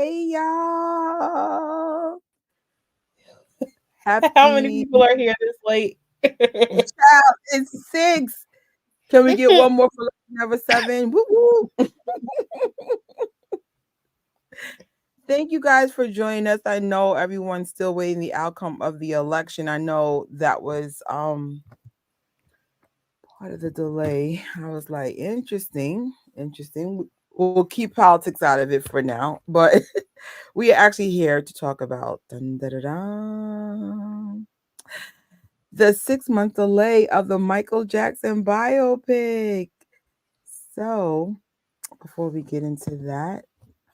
Hey y'all. How many Happy people are here this late? child. It's 6. Can we get one more for number 7? Woo woo. Thank you guys for joining us. I know everyone's still waiting the outcome of the election. I know that was part of the delay. I was like, interesting. We'll keep politics out of it for now, but we are actually here to talk about the 6-month delay of the Michael Jackson biopic. So, before we get into that,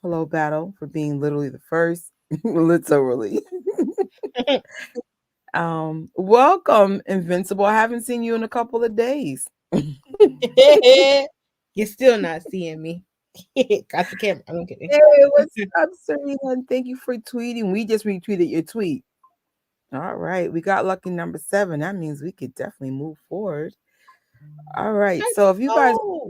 hello, Battle, for being literally the first, literally. Welcome, Invincible. I haven't seen you in a couple of days. You're still not seeing me. Got the camera. I'm kidding. Hey, what's up, Serena? Thank you for tweeting. We just retweeted your tweet. All right, we got lucky number 7. That means we could definitely move forward. All right, Let's so if you guys go.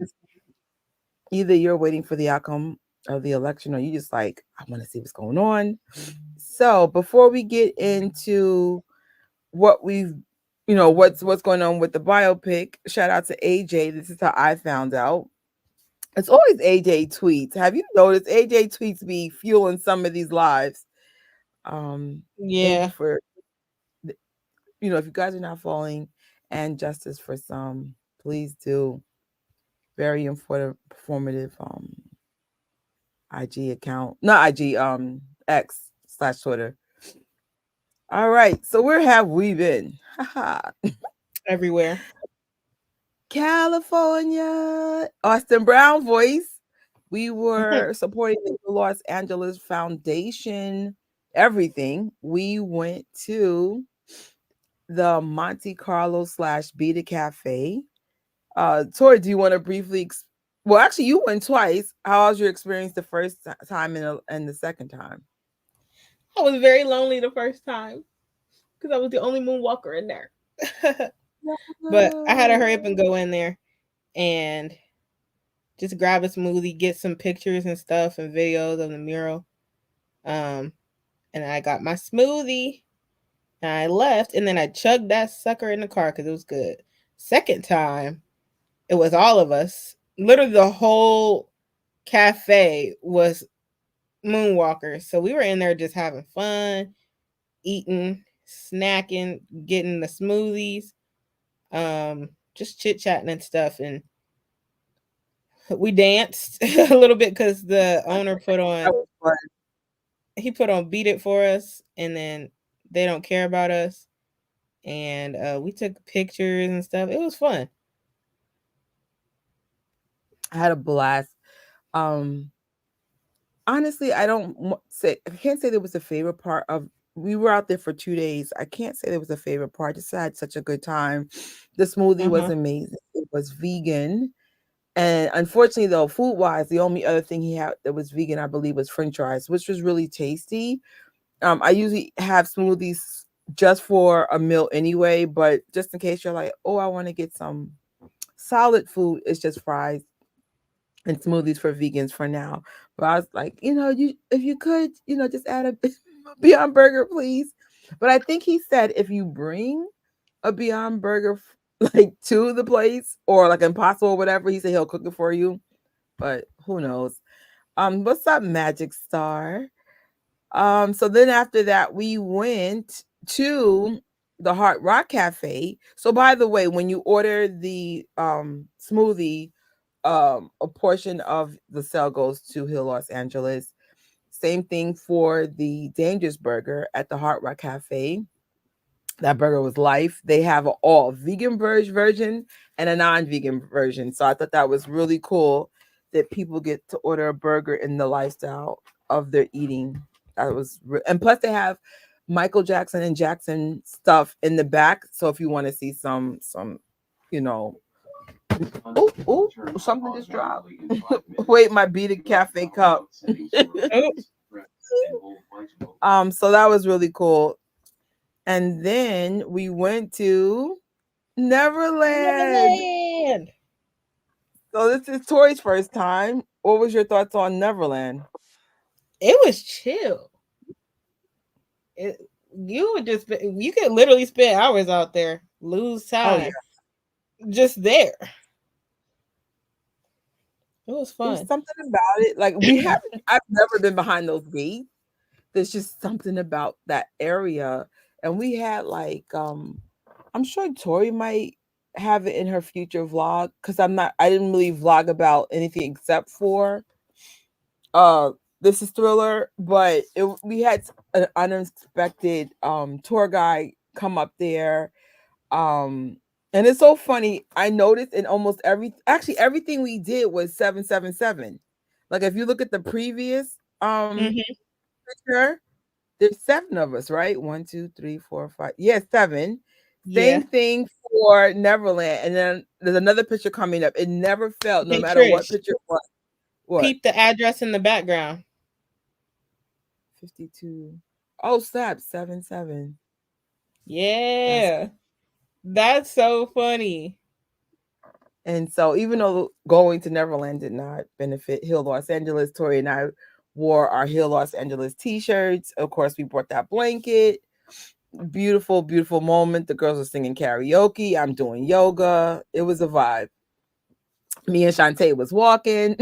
either you're waiting for the outcome of the election or you just like, I want to see what's going on. So before we get into what we've what's going on with the biopic, shout out to AJ. This is how I found out. It's always AJ tweets. Have you noticed AJ tweets be fueling some of these lives? Thank you Yeah. for if you guys are not following and justice for some, please do. Very informative, performative IG account, not IG, X/Twitter. All right, so where have we been? Everywhere. California, Austin Brown voice. We were supporting the Los Angeles Foundation. Everything. We went to the Monte Carlo / Beta Cafe. Tori, do you want to briefly? Well, actually, you went twice. How was your experience the first time and the second time? I was very lonely the first time because I was the only moonwalker in there. But I had to hurry up and go in there and just grab a smoothie, get some pictures and stuff and videos of the mural. Um, and I got my smoothie and I left, and then I chugged that sucker in the car because it was good. Second time, it was all of us. Literally, the whole cafe was moonwalkers. So we were in there just having fun, eating, snacking, getting the smoothies, just chit chatting and stuff. And we danced a little bit because the owner put on That was fun. he put on Beat It for us, and then They Don't Care About Us, and we took pictures and stuff. It was fun. I had a blast. Um, Honestly, I can't say there was a favorite part of. We were out there for 2 days. I can't say there was a favorite part. Just I had such a good time. The smoothie was Uh-huh. amazing. It was vegan. And unfortunately, though, food wise, the only other thing he had that was vegan, I believe, was French fries, which was really tasty. I usually have smoothies just for a meal anyway, but just in case you're like, oh, I want to get some solid food, it's just fries and smoothies for vegans for now. But I was like, you if you could, just add a Beyond Burger, please. But I think he said if you bring a Beyond Burger like to the place or like Impossible or whatever, he said he'll cook it for you. But who knows? What's up, Magic Star? So then after that, we went to the Hard Rock Cafe. So by the way, when you order the smoothie, a portion of the sale goes to Hill Los Angeles. Same thing for the Dangerous Burger at the Hard Rock Cafe. That burger was life. They have an all vegan version and a non-vegan version. So I thought that was really cool that people get to order a burger in the lifestyle of their eating. That was and plus they have Michael Jackson and Jackson stuff in the back. So if you want to see some, you know, oh, something just dropped. Wait, my beaded cafe cup. Oh, So that was really cool. And then we went to Neverland. Neverland. So this is Tori's first time. What was your thoughts on Neverland? it was chill. It, you would just you could literally spend hours out there, lose Oh yeah. time, just there. It was There's fun. something about it. Like we haven't I've never been behind those gates. There's just something about that area. And we had like I'm sure Tori might have it in her future vlog because I didn't really vlog about anything except for uh this is Thriller, but we had an unexpected tour guide come up there. Um and it's so funny. I noticed in almost everything we did was 777. Like if you look at the previous Hmm. picture, there's 7 of us, right? One, 2, 3, 4, 5. Yeah, 7. Same Yeah. thing for Neverland. And then there's another picture coming up. It never felt, no Hey matter what Trish, picture it was. What? peep the address in the background. 52. Oh, snap. 7, 7. That's Yeah, that's so funny. and so even though going to Neverland did not benefit Hill Los Angeles, Tori and I wore our Hill Los Angeles t-shirts. Of course, we brought that blanket. Beautiful, beautiful moment. The girls are singing karaoke. I'm doing yoga. It was a vibe. Me and Shantae was walking.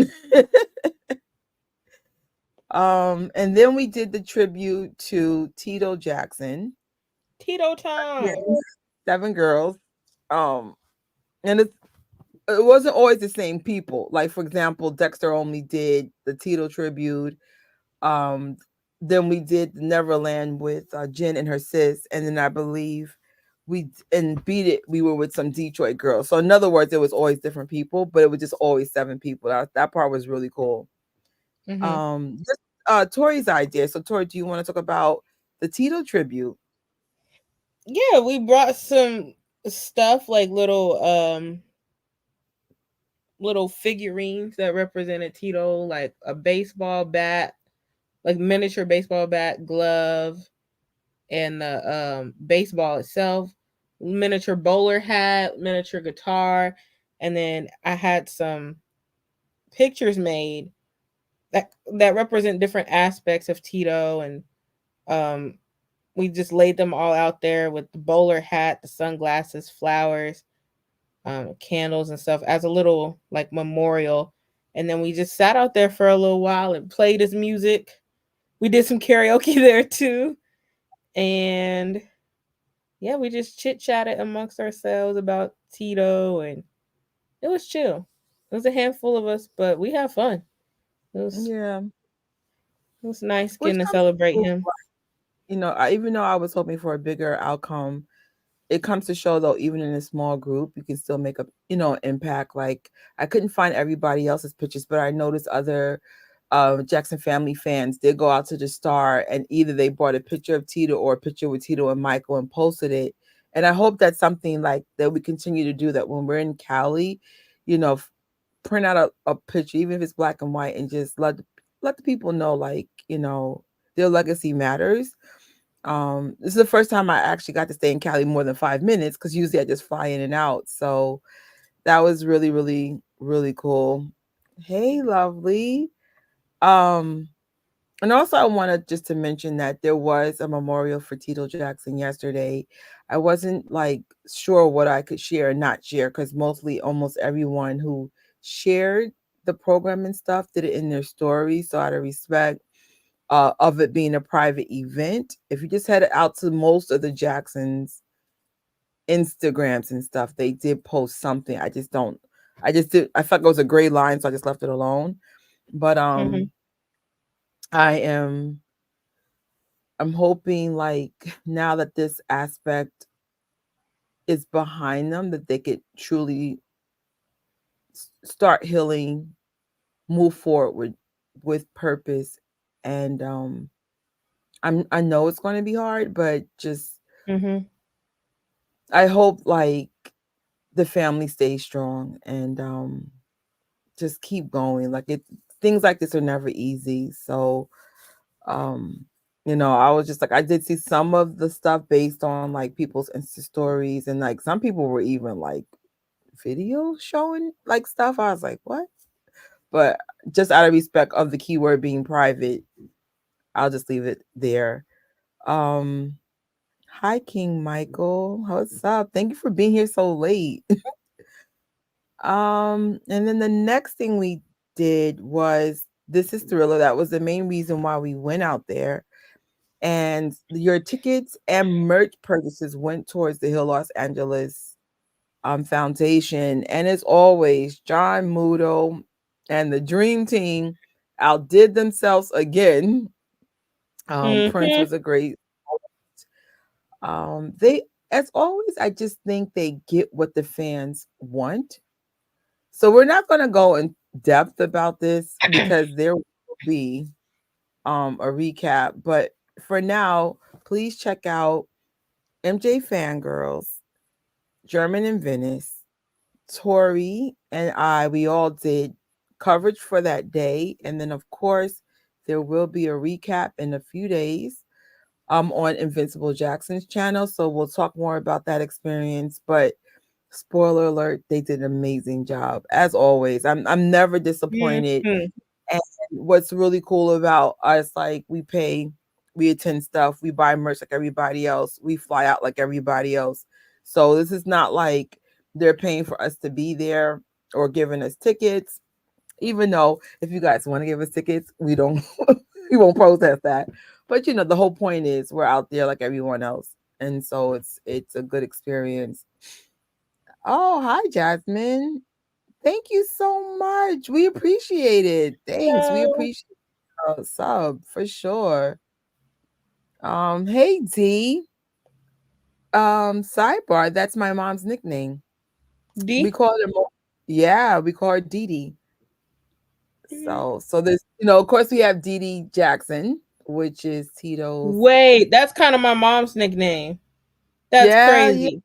And then we did the tribute to Tito Jackson. Tito Yeah, time. 7 girls. Um, and it wasn't always the same people. Like for example, Dexter only did the Tito tribute. Um, then we did Neverland with Jen and her sis, and then I believe and Beat It. We were with some Detroit girls. So in other words, it was always different people, but it was just always 7 people. That part was really cool. Hmm. This, Tori's idea. So Tori, do you want to talk about the Tito tribute? Yeah, we brought some stuff like little figurines that represented Tito, like a baseball bat, like miniature baseball bat, glove, and the baseball itself, miniature bowler hat, miniature guitar, and then I had some pictures made that represent different aspects of Tito, and um we just laid them all out there with the bowler hat, the sunglasses, flowers, candles and stuff as a little like memorial. And then we just sat out there for a little while and played his music. We did some karaoke there too. And yeah, we just chit chatted amongst ourselves about Tito, and it was chill. It was a handful of us, but we had fun. Was Yeah, it was nice which getting to comes celebrate to, him. even though I was hoping for a bigger outcome, it comes to show though, even in a small group, you can still make a impact. Like I couldn't find everybody else's pictures, but I noticed other Jackson family fans did go out to the star and either they brought a picture of Tito or a picture with Tito and Michael and posted it. And I hope that's something like that we continue to do that when we're in Cali, you know, print out a picture, even if it's black and white, and just let the people know like, their legacy matters. This is the first time I actually got to stay in Cali more than 5 minutes because usually I just fly in and out. So that was really, really, really cool. Hey, lovely. Um, and also I wanted just to mention that there was a memorial for Tito Jackson yesterday. I wasn't like sure what I could share and not share because mostly almost everyone who shared the program and stuff did it in their story. So out of respect, of it being a private event. If you just head out to most of the Jacksons' Instagrams and stuff, they did post something. I just did. I thought it was a gray line, so I just left it alone. But Hmm. I am. I'm hoping like now that this aspect is behind them, that they could truly start healing, move forward with purpose, and I know it's going to be hard, but just Hmm. I hope like the family stays strong and just keep going. Like it things like this are never easy. So um I was just like I did see some of the stuff based on like people's Insta stories and like some people were even like videos showing like stuff. I was like, what? But just out of respect of the keyword being private, I'll just leave it there. Um, Hi, King Michael. What's up? Thank you for being here so late. And then the next thing we did was This is Thriller. That was the main reason why we went out there. And your tickets and merch purchases went towards the Hill Los Angeles Foundation. And as always, John Mudo and the Dream Team outdid themselves again. Prince Mm-hmm. was a great. They, as always, I just think they get what the fans want. So we're not going to go in depth about this because there will be a recap. But for now, please check out MJ Fangirls, German in Venice, Tori and I. We all did coverage for that day, and then of course there will be a recap in a few days on Invincible Jackson's channel. So we'll talk more about that experience. But spoiler alert, they did an amazing job. As always, I'm never disappointed. Mm-hmm. And what's really cool about us, like we attend stuff, we buy merch like everybody else, we fly out like everybody else. So this is not like they're paying for us to be there or giving us tickets. Even though if you guys want to give us tickets, we don't we won't protest that. But the whole point is we're out there like everyone else. And so it's a good experience. Oh, hi Jasmine. Thank you so much. We appreciate it. Thanks. We So, appreciate a sub for sure. Hey D. Sidebar, that's my mom's nickname. We D. call her yeah, we call her Dee Dee. So there's of course we have Dee Dee Jackson, which is Tito's. Wait, that's kind of my mom's nickname. That's Yeah, yeah, crazy.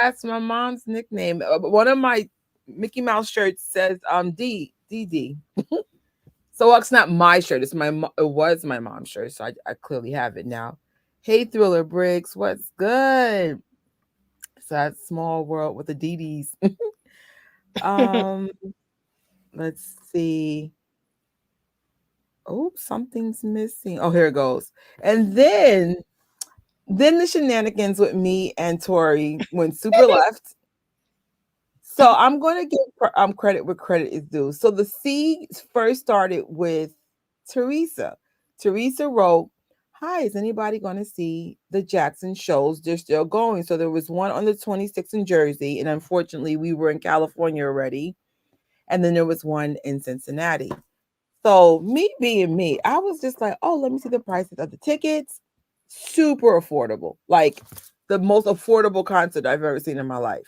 that's my mom's nickname. One of my Mickey Mouse shirts says D. So it's not my shirt. It was my mom's shirt, so I clearly have it now. Hey Thriller Bricks, what's good? So that's Small World with the DDs. um, let's see. Oh, something's missing. Oh, here it goes. And then the shenanigans with me and Tori went super left. So I'm going to give credit where credit is due. So the seeds first started with Teresa. Teresa wrote, "Hi, is anybody going to see the Jackson shows? They're still going." So there was one on the 26th in Jersey, and unfortunately, we were in California already. And then there was one in Cincinnati. So me being me, I was just like, "Oh, let me see the prices of the tickets." Super affordable, like the most affordable concert I've ever seen in my life.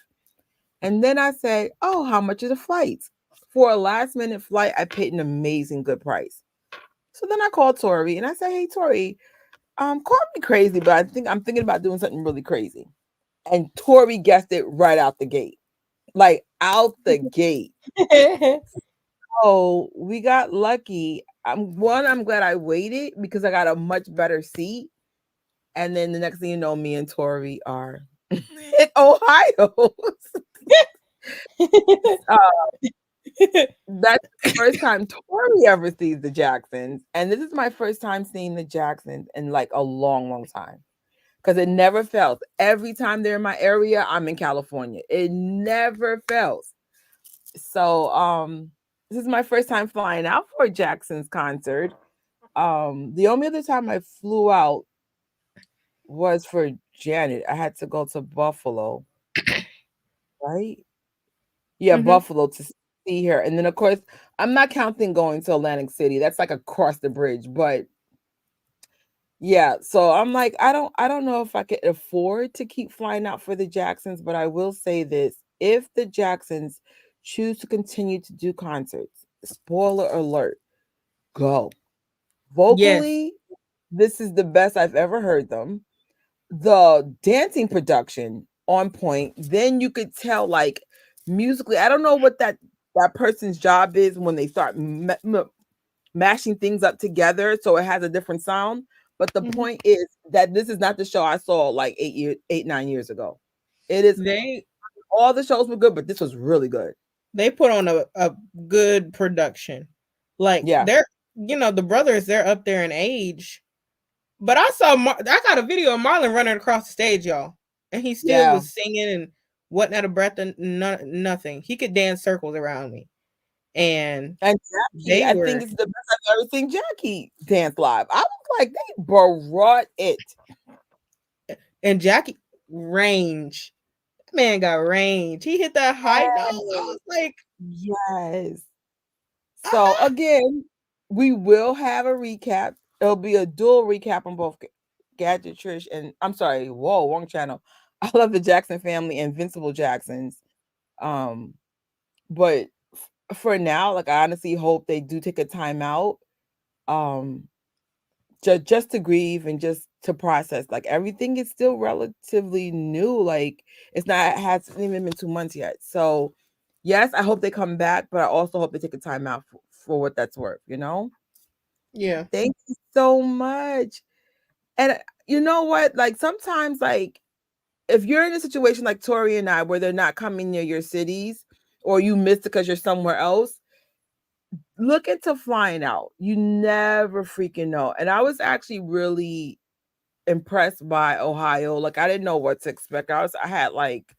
And then I said, "Oh, how much are the flights?" For a last minute flight, I paid an amazing good price. So then I called Tori and I said, "Hey Tori, call me crazy, but I'm thinking about doing something really crazy." And Tori guessed it right out the gate. Like out the gate. Oh, we got lucky. I'm glad I waited because I got a much better seat. And then the next thing you know, me and Tori are in Ohio. That's the first time Tori ever sees the Jacksons, and this is my first time seeing the Jacksons in like a long, long time. Because it never fails. Every time they're in my area, I'm in California. It never fails. So, this is my first time flying out for a Jackson's concert. The only other time I flew out was for Janet. I had to go to Buffalo, right? Yeah, Hmm. Buffalo to see her. And then of course, I'm not counting going to Atlantic City. That's like across the bridge. But yeah, so I'm like, I don't know if I could afford to keep flying out for the Jacksons, but I will say this. If the Jacksons choose to continue to do concerts, spoiler alert, go. Yes. Vocally, this is the best I've ever heard them. The dancing production on point. Then you could tell like musically, I don't know what that person's job is when they start mashing things up together so it has a different sound. But the Hmm. point is that this is not the show I saw like 9 years ago. It is They all the shows were good, but this was really good. they put on a good production. Like Yeah. the brothers, they're up there in age. But I got a video of Marlon running across the stage, y'all, and he still Yeah. was singing and wasn't out of breath and nothing. He could dance circles around me, and And Jackie, they I think were it's the best I've ever seen Jackie dance live. I was like, they brought it. and Jackie range. That man got range. He hit that high note. I Yes. was like, Yes. So ah, again, we will have a recap. It'll be a dual recap on both Gadget Trish and I'm sorry, whoa, wrong channel. I love the Jackson family, Invincible Jacksons. Um, but for now, like I honestly hope they do take a time out. Um, just to grieve and just to process. Like everything is still relatively new. Like it's not it hasn't even been 2 months yet. So yes, I hope they come back, but I also hope they take a time out for what that's worth, you know? yeah, Thank you so much. And you know what? Like sometimes like if you're in a situation like Tori and I where they're not coming near your cities or you missed it because you're somewhere else, look into flying out. You never freaking know. And I was actually really impressed by Ohio. Like I didn't know what to expect. I had like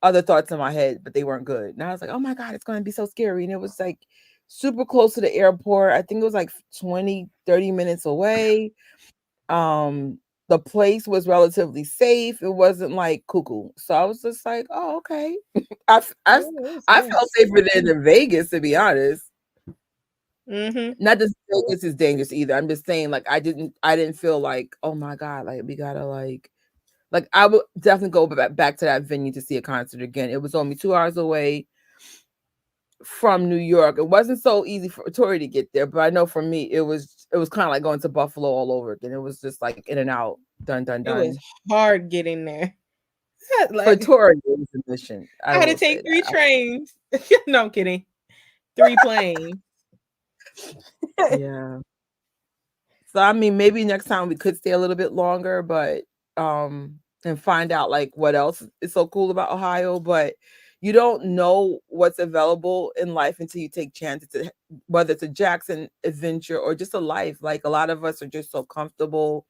other thoughts in my head, but they weren't good. And I was like, oh my God, it's gonna be so scary. And it was like super close to the airport. I think it was like 20, 30 minutes away. Um, the place was relatively safe. It wasn't like cuckoo. So I was just like, oh, okay. I, f- I, f- oh, that's I good. felt safer than Vegas, to be honest. Mm-hmm. Not that Vegas is dangerous either. I'm just saying, like, I didn't feel like, oh my God, like we gotta like I would definitely go back to that venue to see a concert again. It was only 2 hours away from New York. It wasn't so easy for Tori to get there, but I know for me it was kind of like going to Buffalo all over again. It was just like in and out, done, done, It was done. hard getting there. For Like Tori, it was a mission. I I had to will say take three that. trains. No, I'm kidding. Three planes. Yeah. So I mean, maybe next time we could stay a little bit longer, but and find out like what else is so cool about Ohio. But you don't know what's available in life until you take chances. Whether it's a Jackson adventure or just a life. Like a lot of us are just so comfortable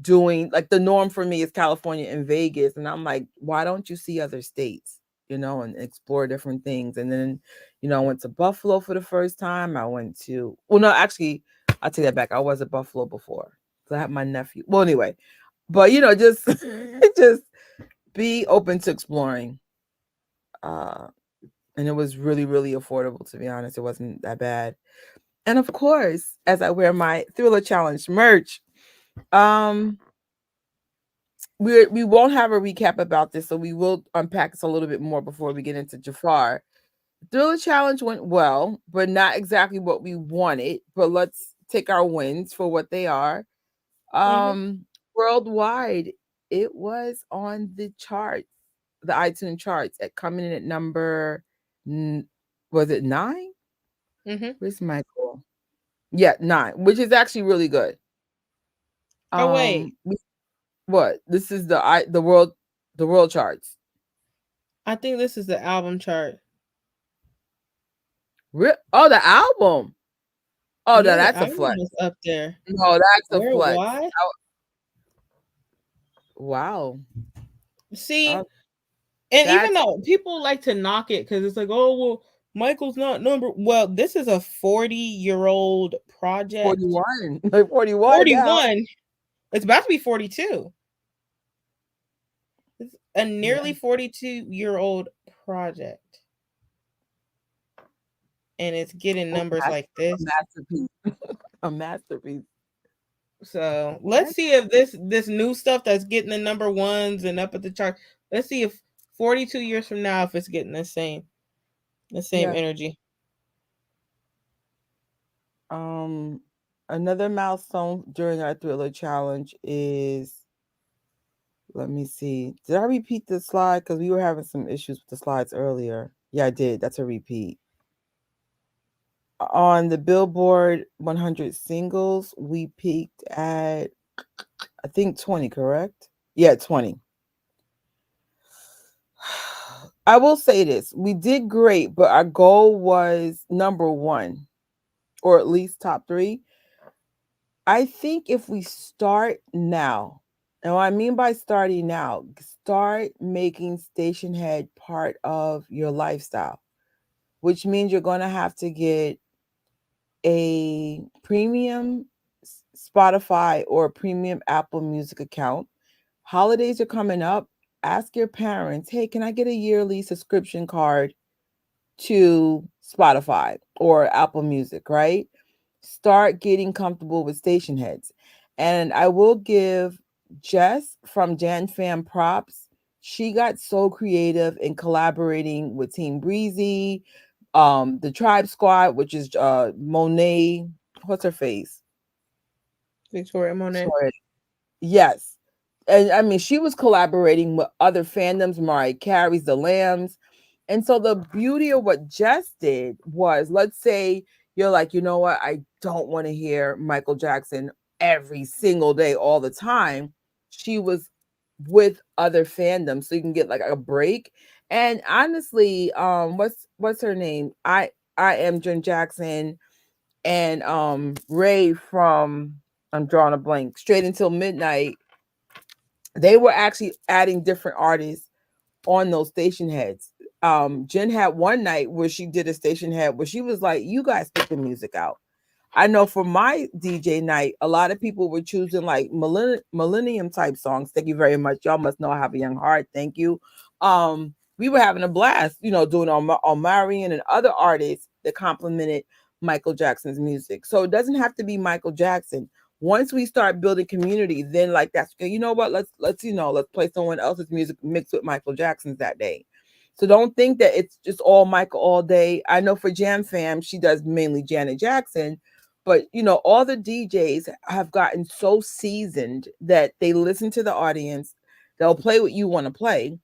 doing like the norm for me is California and Vegas, and I'm like, why don't you see other states? And explore different things. And then, I went to Buffalo for the first time. I went to well, no, actually, I'll take that back. I was at Buffalo before. So I had my nephew. Well, anyway, but just just be open to exploring. Uh, and it was really, really affordable. To be honest, it wasn't that bad. And of course, as I wear my Thriller Challenge merch, um, we won't have a recap about this, so we will unpack this a little bit more before we get into Jafar. Thriller Challenge went well, but not exactly what we wanted. But let's take our wins for what they are. Mm-hmm. Um, Worldwide, it was on the charts, the iTunes charts, at coming in at number. Was it 9? Mm-hmm. Where's Michael? Yeah, 9, which is actually really good. Oh wait, What? This is the world charts. I think this is the album chart. Oh, the album. Oh, no, Yeah, the that's a album flex. was up there No, that's a flex. worldwide. Wow. See, Oh, and even that's though people like to knock it because it's like, oh well, Michael's not number. Well, this is a 40-year-old project. 41. Like 41 now. 41. It's about to be 42. It's a Yeah, nearly 42-year-old project, and it's getting a numbers like a this. masterpiece. A masterpiece. So let's That's see if this new stuff that's getting the number ones and up at the chart. Let's see if 42 years from now if it's getting the same yeah. energy. Um Another milestone during our Thriller challenge is, let me see. Did I repeat the slide? Because we were having some issues with the slides earlier. Yeah, I did. That's a repeat. On the Billboard 100 singles, we peaked at, I think, 20, correct? Yeah, 20. I will say this. We did great, but our goal was number 1 or at least top three. I think if we start now, and what I mean by starting now, start making Stationhead part of your lifestyle, which means you're going to have to get a premium Spotify or a premium Apple Music account. Holidays are coming up. Ask your parents, hey, can I get a yearly subscription card to Spotify or Apple Music, right? Start getting comfortable with station heads. And I will give Jess from Jan Fam props. She got so creative in collaborating with Team Breezy, the Tribe Squad, which is Monet, what's her face? Victoria Monet. Sorry. Yes. And I mean, she was collaborating with other fandoms, Mariah Carey's The Lambs. And so the beauty of what Jess did was, let's say you're like, you know what, I don't want to hear Michael Jackson every single day, all the time. She was with other fandoms, so you can get like a break. And honestly, what's her name? I am Jen Jackson and Ray from I'm drawing a blank. Straight Until Midnight, they were actually adding different artists on those station heads. Jen had one night where she did a station head where she was like, "You guys pick the music out." I know for my DJ night, a lot of people were choosing like millennium type songs. Thank you very much. Y'all must know I have a young heart. Thank you. We were having a blast, doing on Marion and other artists that complemented Michael Jackson's music. So it doesn't have to be Michael Jackson. Once we start building community, then like that's okay. You know what? Let's play someone else's music mixed with Michael Jackson's that day. So don't think that it's just all Michael all day. I know for Jam Fam, she does mainly Janet Jackson, but all the DJs have gotten so seasoned that they listen to the audience. They'll play what you want to play,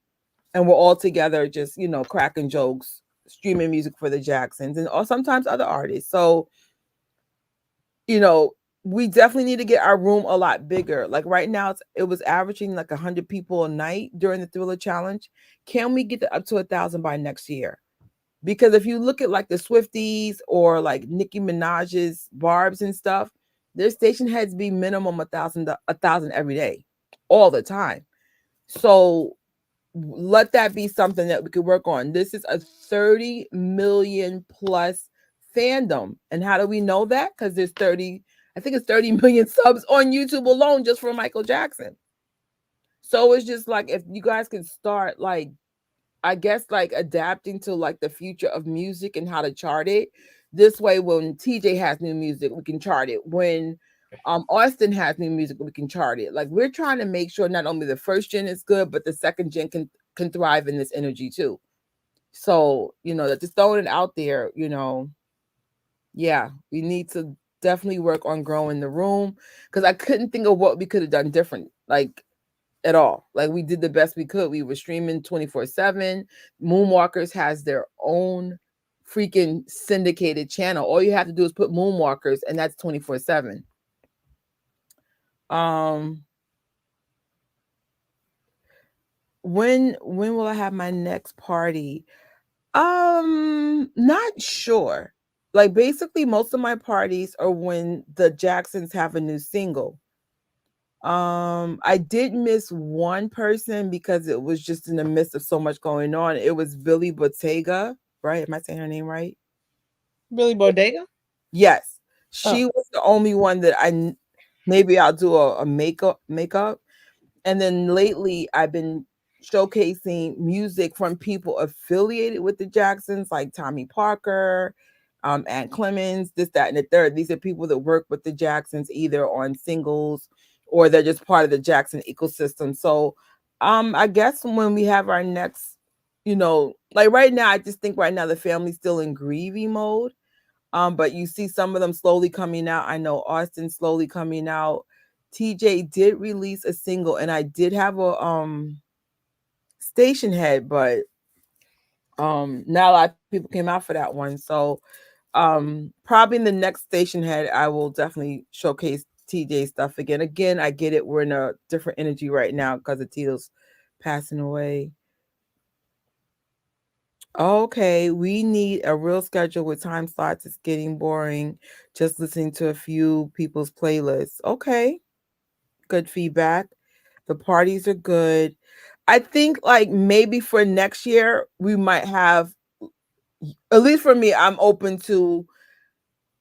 and we're all together just cracking jokes, streaming music for the Jacksons and or sometimes other artists. So you know we definitely need to get our room a lot bigger. Like right now it was averaging like 100 people a night during the Thriller Challenge. Can we get up to 1,000 by next year? Because if you look at like the Swifties or like Nicki Minaj's Barb's and stuff, their station heads be minimum 1,000 every day, all the time. So let that be something that we could work on. This is a 30 million plus fandom. And how do we know that? Because there's 30, I think it's 30 million subs on YouTube alone just for Michael Jackson. So it's just like if you guys can start like I guess like adapting to like the future of music and how to chart it. This way, when TJ has new music, we can chart it. When Austin has new music, we can chart it. Like we're trying to make sure not only the first gen is good, but the second gen can thrive in this energy too. So that just throwing it out there. Yeah, we need to definitely work on growing the room because I couldn't think of what we could have done different. Like at all. Like we did the best we could. We were streaming 24/7. Moonwalkers has their own freaking syndicated channel. All you have to do is put Moonwalkers and that's 24/7. Um when will I have my next party? Not sure. Like basically most of my parties are when the Jacksons have a new single. I did miss one person because it was just in the midst of so much going on. It was Billy Bottega, right? Am I saying her name right? Billy Bodega? Yes. Oh, She was the only one that maybe I'll do a makeup. And then lately, I've been showcasing music from people affiliated with the Jacksons, like Tommy Parker, Aunt Clemens, this, that, and the third. These are people that work with the Jacksons either on singles or they're just part of the Jackson ecosystem. So, I guess when we have our next, like right now, I just think right now the family's still in grieving mode. But you see some of them slowly coming out. I know Austin slowly coming out. TJ did release a single, and I did have a station head, but not a lot of people came out for that one. So probably in the next station head, I will definitely showcase TJ stuff again. Again, I get it. We're in a different energy right now because of Tito's passing away. Okay, we need a real schedule with time slots. It's getting boring just listening to a few people's playlists. Okay, good feedback. The parties are good. I think like maybe for next year we might have, at least for me, I'm open to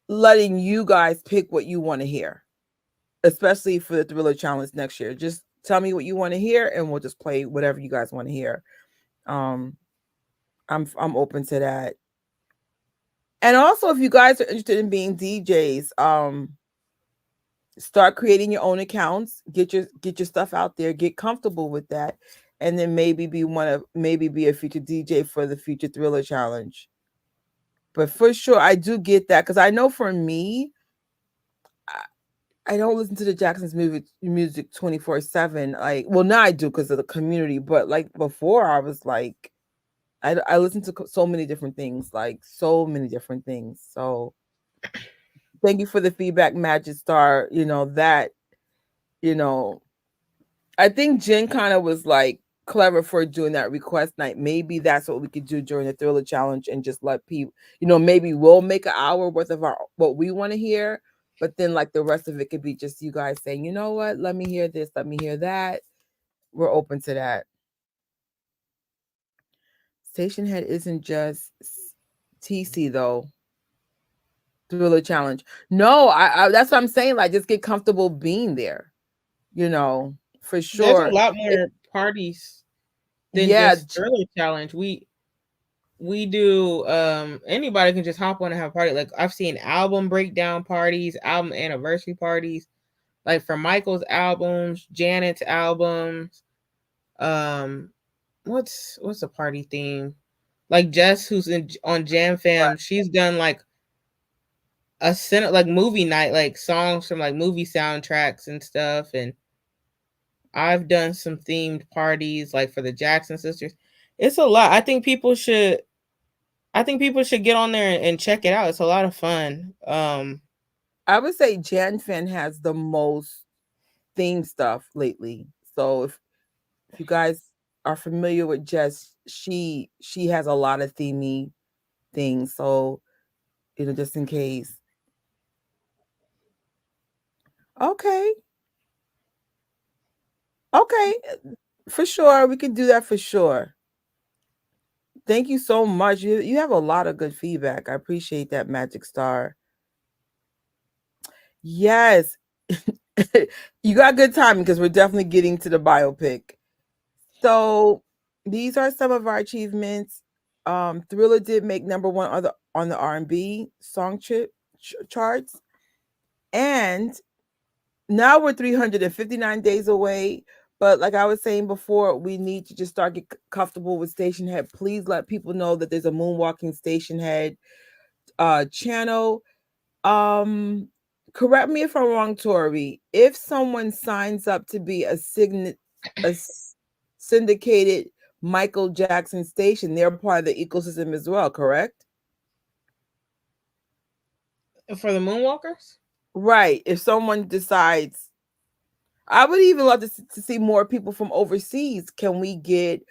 letting you guys pick what you want to hear, especially for the Thriller Challenge next year. Just tell me what you want to hear and we'll just play whatever you guys want to hear. Um I'm open to that. And also if you guys are interested in being DJs, start creating your own accounts, get your stuff out there, get comfortable with that, and then maybe be a future DJ for the future Thriller Challenge. But for sure, I do get that because I know for me, I don't listen to the Jacksons music 24/7. Like, well, now I do because of the community, but like before, I was like, I listened to so many different things, like so many different things. So thank you for the feedback, Magic Star. You know, I think Jen kind of was like clever for doing that request night. Maybe that's what we could do during the Thriller Challenge and just let people, maybe we'll make an hour worth of our what we want to hear, but then like the rest of it could be just you guys saying, you know what, let me hear this, let me hear that. We're open to that. Stationhead isn't just TC though. Thriller Challenge. No, I that's what I'm saying. Like, just get comfortable being there. You know, for There's a sure. lot It, more parties than yeah, just Thriller Challenge. We do anybody can just hop on and have a party. Like I've seen album breakdown parties, album anniversary parties, like for Michael's albums, Janet's albums. Um what's a party theme? Like Jess who's on Jam Fam, she's done like a like movie night, like songs from like movie soundtracks and stuff. And I've done some themed parties like for the Jackson sisters. It's a lot. I think people should get on there and check it out. It's a lot of fun. I would say Jan Fan has the most theme stuff lately. So if you guys are familiar with Jess, she has a lot of themey things. So just in case. Okay, okay, for sure, we can do that for sure. Thank you so much. You have a lot of good feedback. I appreciate that, Magic Star. Yes, you got good timing because we're definitely getting to the biopic. So these are some of our achievements. Thriller did make number one on the R&B song charts, and now we're 359 days away. But like I was saying before, we need to just start get comfortable with Stationhead. Please let people know that there's a moonwalking Stationhead channel. Um, Correct me if I'm wrong, Tori. If someone signs up to be a syndicated Michael Jackson station, they're part of the ecosystem as well, correct? For the Moonwalkers? Right. If someone decides, I would even love to see more people from overseas. Can we get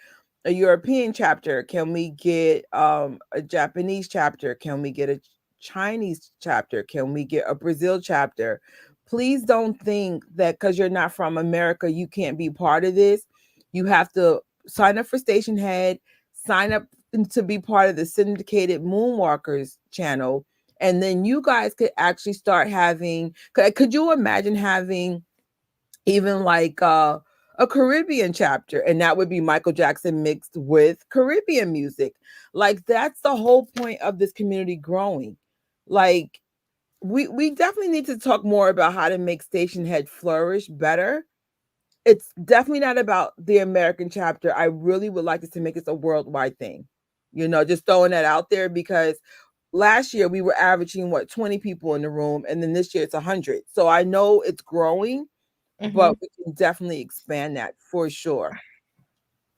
a European chapter? Can we get a Japanese chapter? Can we get a Chinese chapter? Can we get a Brazil chapter? Please don't think that because you're not from America, you can't be part of this. You have to sign up for Stationhead, sign up to be part of the syndicated Moonwalkers channel. And then you guys could actually start having, could you imagine having even like a Caribbean chapter, and that would be Michael Jackson mixed with Caribbean music. Like that's the whole point of this community growing. Like we definitely need to talk more about how to make Stationhead flourish better. It's definitely not about the American chapter. I really would like us to make this a worldwide thing. Just throwing that out there because last year we were averaging what 20 people in the room, and then this year it's 100. So I know it's growing, Mm-hmm. but we can definitely expand that for sure.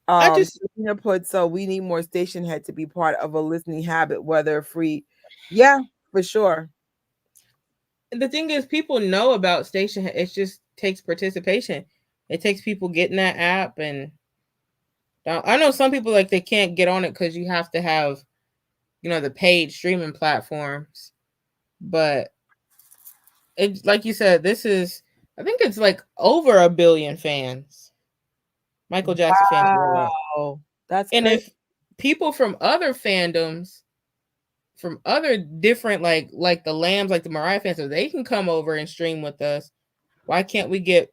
I just Sabrina put, so we need more Stationhead to be part of a listening habit, whether free. Yeah, for sure. the thing is, people know about Stationhead. It just takes participation. It takes people getting that app and Now, I know some people like they can't get on it because you have to have, the paid streaming platforms. But it's like you said, this is, I think it's like over a billion fans, Michael Jackson fans worldwide. Wow. That's And crazy. if people from other fandoms, from other different like the Lambs, like the Mariah fans, so they can come over and stream with us, why can't we get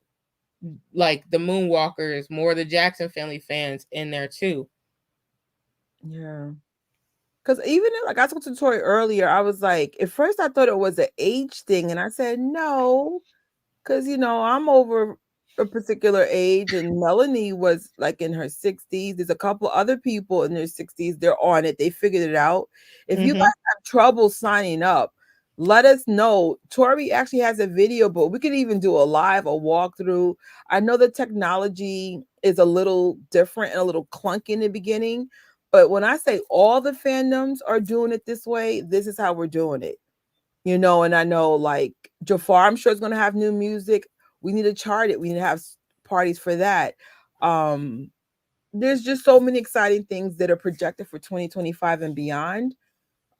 like the Moonwalkers, more of the Jackson family fans in there too? Yeah. Because even like I talked to Tori earlier, I was like, at first I thought it was an age thing, and I said no, because I'm over a particular age, and Melanie was like in her 60s. There's a couple other people in their 60s. They're on it. They figured it out. If you Mm-hmm. guys have trouble signing up, let us know. Tori actually has a video, but we could even do a walkthrough. I know the technology is a little different and a little clunky in the beginning, but when I say all the fandoms are doing it this way, this is how we're doing it. And I know like Jafar, I'm sure is going to have new music. We need to chart it. We need to have parties for that. Um, there's just so many exciting things that are projected for 2025 and beyond.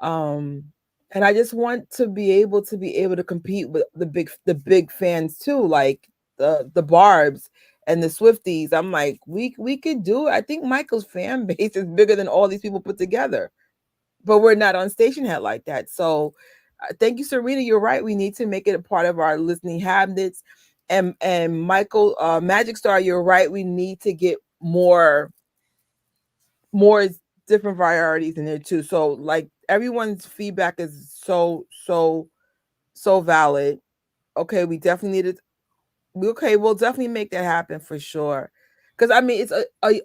Um, and I just want to be able to compete with the big fans too, like the Barbs and the Swifties. I'm like, we could do it. I think Michael's fan base is bigger than all these people put together, but we're not on Stationhead like that. So thank you, Serena. You're right. We need to make it a part of our listening habits. And Michael, Magic Star, you're right. We need to get more different varieties in there too. So like everyone's feedback is so valid. Okay, we definitely need it. Okay, we'll definitely make that happen for sure. Because I mean, it's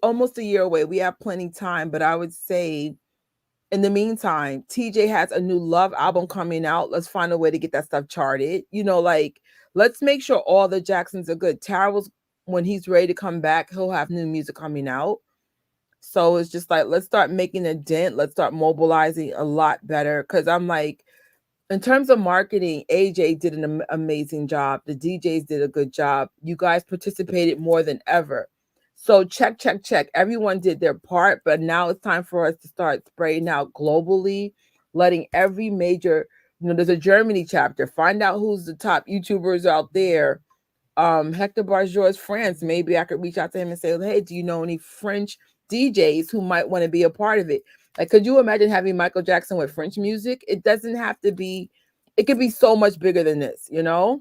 almost a year away. We have plenty time, but I would say in the meantime, TJ has a new Love album coming out. Let's find a way to get that stuff charted. Like let's make sure all the Jacksons are good. Terrell's when he's ready to come back, he'll have new music coming out. So it's just like let's start making a dent. Let's start mobilizing a lot better. Cause I'm like, in terms of marketing, AJ did an amazing job. The DJs did a good job. You guys participated more than ever. So check, check, check. Everyone did their part, but now it's time for us to start spreading out globally, letting every major, there's a Germany chapter. Find out who's the top YouTubers out there. Hector Barjour's France. Maybe I could reach out to him and say, hey, do you know any French DJs who might want to be a part of it? Like, could you imagine having Michael Jackson with French music? It doesn't have to be, it could be so much bigger than this. So,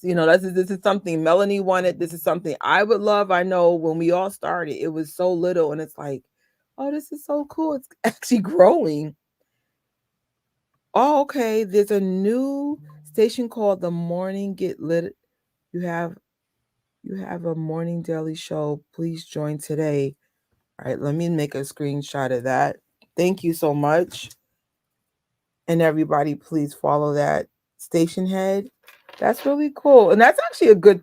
this is something Melanie wanted. This is something I would love. I know when we all started, it was so little, and it's like, oh, this is so cool. It's actually growing. Oh, okay. There's a new station called The Morning Get Lit. You have You have a morning daily show. Please join today. All right, let me make a screenshot of that. Thank you so much. And everybody, please follow that station head. That's really cool. And that's actually a good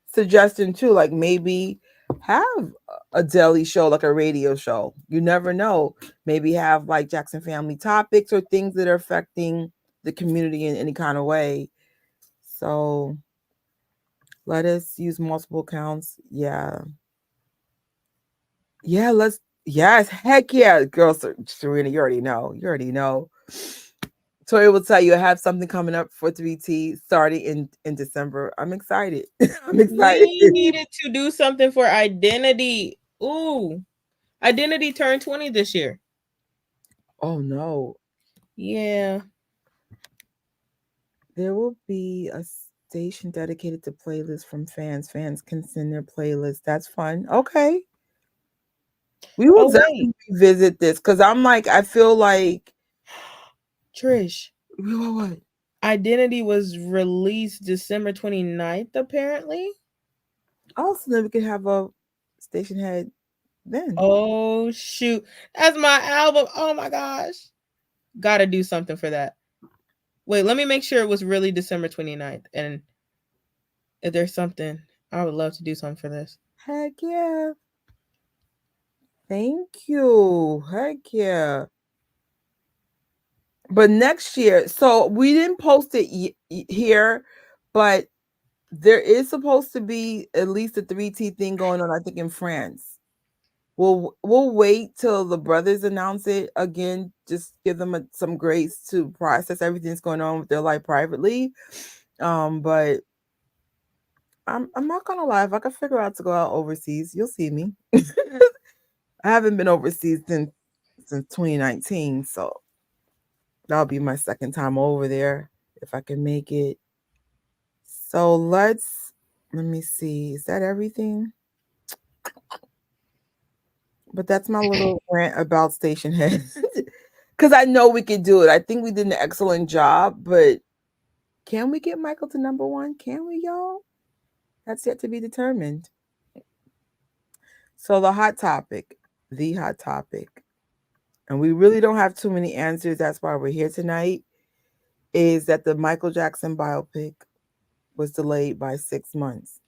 suggestion, too. Like maybe have a daily show, like a radio show. You never know. Maybe have like Jackson family topics or things that are affecting the community in any kind of way. So let us use multiple accounts. Yeah. Yeah, yes, heck yeah, girl, Serena, you already know. You already know. Tori will tell you I have something coming up for 3T starting in December. I'm excited. I'm excited. We needed to do something for Identity. Ooh, Identity turned 20 this year. Oh no. Yeah. There will be a station dedicated to playlists from fans. Fans can send their playlists. That's fun. Okay. We will Oh wait, definitely revisit this because I'm like, I feel like Trish. what? Identity was released December 29th, apparently. Also, then we could have a station head then. Oh shoot. That's my album. Oh my gosh. Gotta do something for that. Wait, let me make sure it was really December 29th. And if there's something, I would love to do something for this. Heck yeah. Thank you. Heck yeah. But next year, so we didn't post it here, but there is supposed to be at least a 3T thing going on, I think, in France. We'll wait till the brothers announce it again. Just give them some grace to process everything that's going on with their life privately. But I'm not gonna lie. If I could figure out to go out overseas, you'll see me. I haven't been overseas since 2019, so that'll be my second time over there if I can make it. So let me see. Is that everything? But that's my little rant about Stationhead. Because I know we could do it. I think we did an excellent job, but can we get Michael to number one? Can we, y'all? That's yet to be determined. So the hot topic, and we really don't have too many answers. That's why we're here tonight. Is that the Michael Jackson biopic was delayed by 6 months?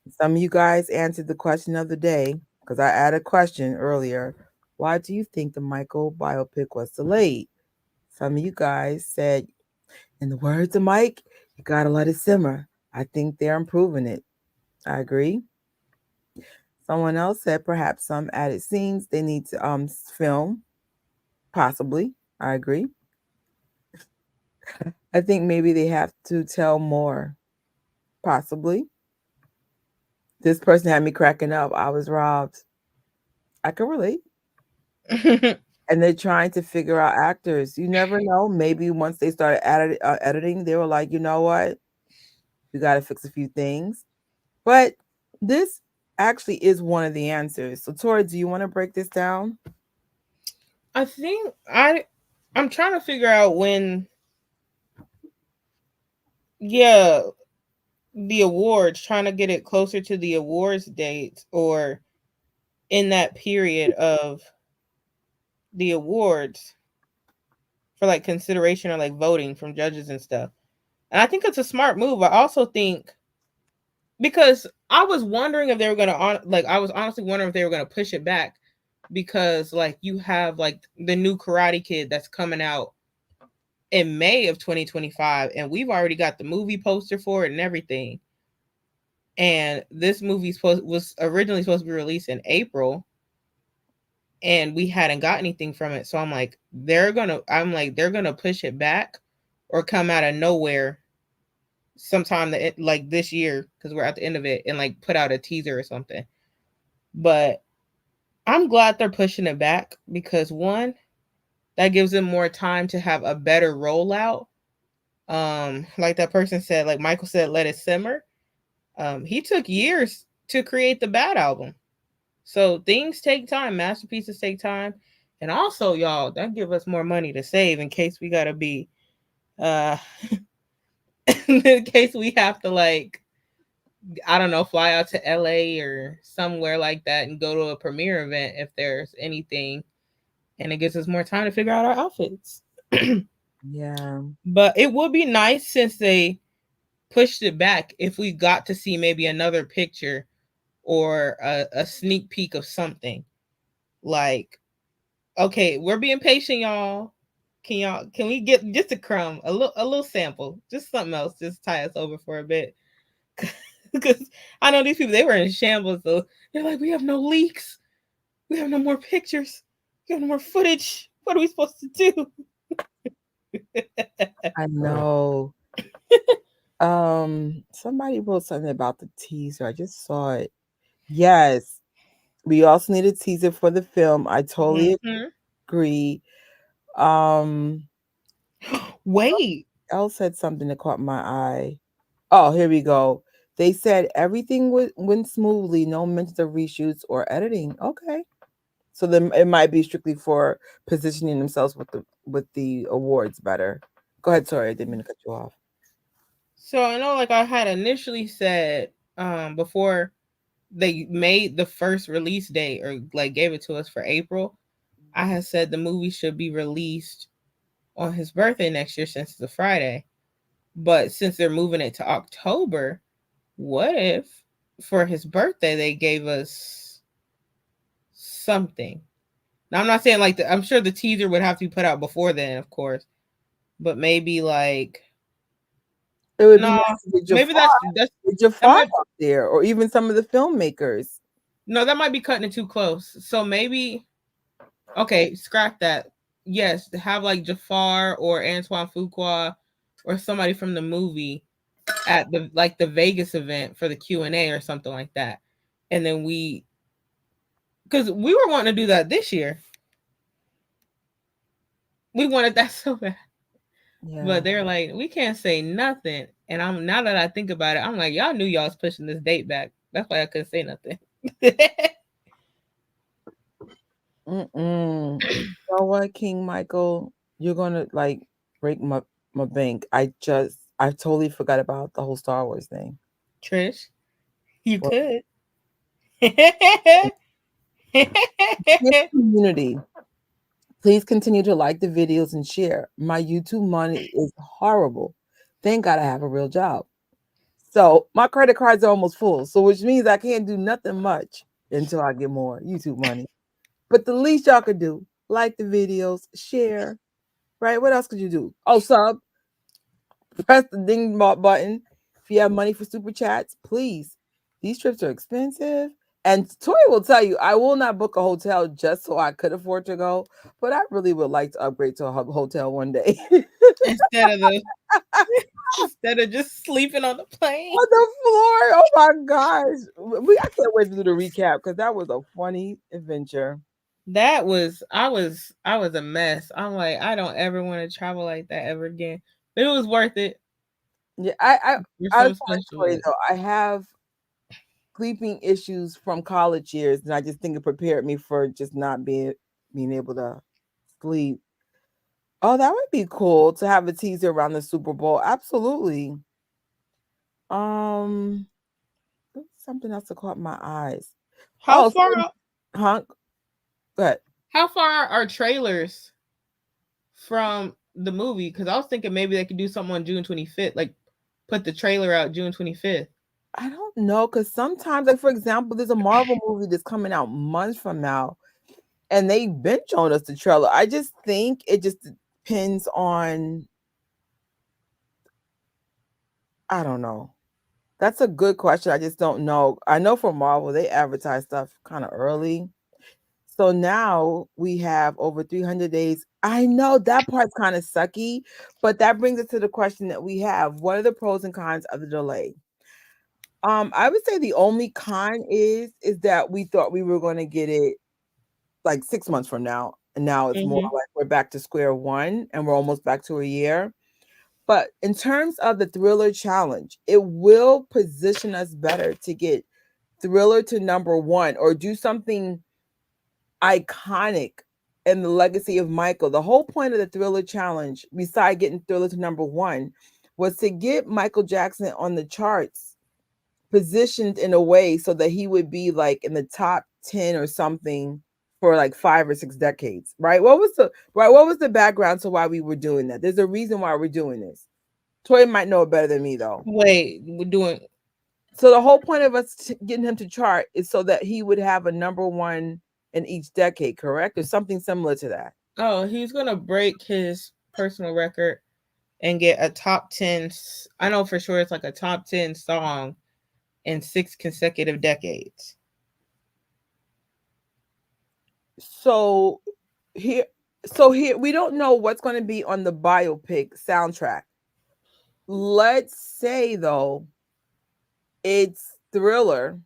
Some of you guys answered the question of the day because I added a question earlier. Why do you think the Michael biopic was delayed? Some of you guys said, in the words of Mike, you gotta let it simmer. I think they're improving it. I agree. Someone else said perhaps some added scenes they need to film. Possibly. I agree. I think maybe they have to tell more. Possibly. This person had me cracking up. I was robbed. I can relate. And they're trying to figure out actors. You never know. Maybe once they started editing, they were like, you know what? We got to fix a few things. But this actually is one of the answers. So, Tori, do you want to break this down? I think I'm trying to figure out when, yeah, the awards, trying to get it closer to the awards dates or in that period of the awards for like consideration or like voting from judges and stuff. And I think it's a smart move. I also think because I was wondering if they were gonna like I was honestly wondering if they were gonna push it back because like you have like the new Karate Kid that's coming out in May of 2025 and we've already got the movie poster for it and everything. And this movie was originally supposed to be released in April and we hadn't got anything from it. So they're gonna push it back or come out of nowhere sometime like this year because we're at the end of it and like put out a teaser or something. But I'm glad they're pushing it back because one, that gives them more time to have a better rollout. Like that person said, like Michael said, let it simmer. He took years to create the Bad album. So things take time, masterpieces take time. And also, y'all, that give us more money to save in case we gotta be uh in case we have to like I don't know, fly out to LA or somewhere like that and go to a premiere event if there's anything and it gives us more time to figure out our outfits. Yeah. But it would be nice since they pushed it back if we got to see maybe another picture or a sneak peek of something. Like, okay, we're being patient, y'all. Can we get just a crumb, a little sample, just something else, just tie us over for a bit? Because I know these people, they were in shambles, so they're like, we have no leaks, we have no more pictures, we have no more footage. What are we supposed to do? I know. Somebody wrote something about the teaser. I just saw it. Yes. We also need a teaser for the film. I totally Mm-hmm. agree. Um, Wait. Elle said something that caught my eye. Oh, here we go. They said everything went smoothly, no mentions of reshoots or editing. Okay. So then it might be strictly for positioning themselves with the awards better. Go ahead, sorry, I didn't mean to cut you off. So I know, like I had initially said, before they made the first release date or like gave it to us for April, I had said the movie should be released on his birthday next year since it's a Friday. But since they're moving it to October, what if for his birthday they gave us something? Now I'm not saying like I'm sure the teaser would have to be put out before then, of course, but maybe like It would be no, nice to get maybe that's Jafar that might out there, or even some of the filmmakers. No, that might be cutting it too close. So maybe okay, scrap that. Yes, have like Jafar or Antoine Fuqua or somebody from the movie at the like the Vegas event for the Q&A or something like that. And then we because we were wanting to do that this year. We wanted that so bad. Yeah. But they're like, we can't say nothing. And I'm now that I think about it, I'm like, y'all knew y'all was pushing this date back. That's why I couldn't say nothing. Mm-mm. You know what, King Michael? You're gonna like break my bank. I totally forgot about the whole Star Wars thing. Trish, you Well, could. community, please continue to like the videos and share. My YouTube money is horrible. Thank God I have a real job. So my credit cards are almost full. So which means I can't do nothing much until I get more YouTube money. But the least y'all could do, like the videos, share, right? What else could you do? Oh, sub, press the ding button. If you have money for super chats, please. These trips are expensive. And Tori will tell you, I will not book a hotel just so I could afford to go, but I really would like to upgrade to a hotel one day. instead of the instead of just sleeping on the plane. On the floor. Oh my gosh. I can't wait to do the recap because that was a funny adventure. That was I was a mess. I'm like, I don't ever want to travel like that ever again. But it was worth it. Yeah, I There's I something was special telling with Tori it. though, I have sleeping issues from college years, and I just think it prepared me for just not being able to sleep. Oh, that would be cool to have a teaser around the Super Bowl. Absolutely. Um, something else that caught my eyes. How Oh, far so, huh? But how far are trailers from the movie? Because I was thinking maybe they could do something on June 25th, like put the trailer out June 25th. I don't know because sometimes, like for example, there's a Marvel movie that's coming out months from now, and they've been showing us the trailer. I just think it just depends on. I don't know. That's a good question. I just don't know. I know for Marvel, they advertise stuff kind of early. So now we have over 300 days. I know that part's kind of sucky, but that brings us to the question that we have. What are the pros and cons of the delay? I would say the only con is that we thought we were going to get it like 6 months from now, and now it's more Mm-hmm. like we're back to square one, and we're almost back to a year. But in terms of the Thriller challenge, it will position us better to get Thriller to number one or do something iconic in the legacy of Michael. The whole point of the Thriller challenge, beside getting Thriller to number one, was to get Michael Jackson on the charts positioned in a way so that he would be like in the top 10 or something for like 5 or 6 decades, right? What was the background to why we were doing that? There's a reason why we're doing this. Toy might know it better than me though. Wait, we're doing. So the whole point of us getting him to chart is so that he would have a number one in each decade, correct? Or something similar to that. Oh, he's gonna break his personal record and get a top 10. I know for sure it's like a top 10 song in 6 consecutive decades. So here here we don't know what's going to be on the biopic soundtrack. Let's say though it's Thriller.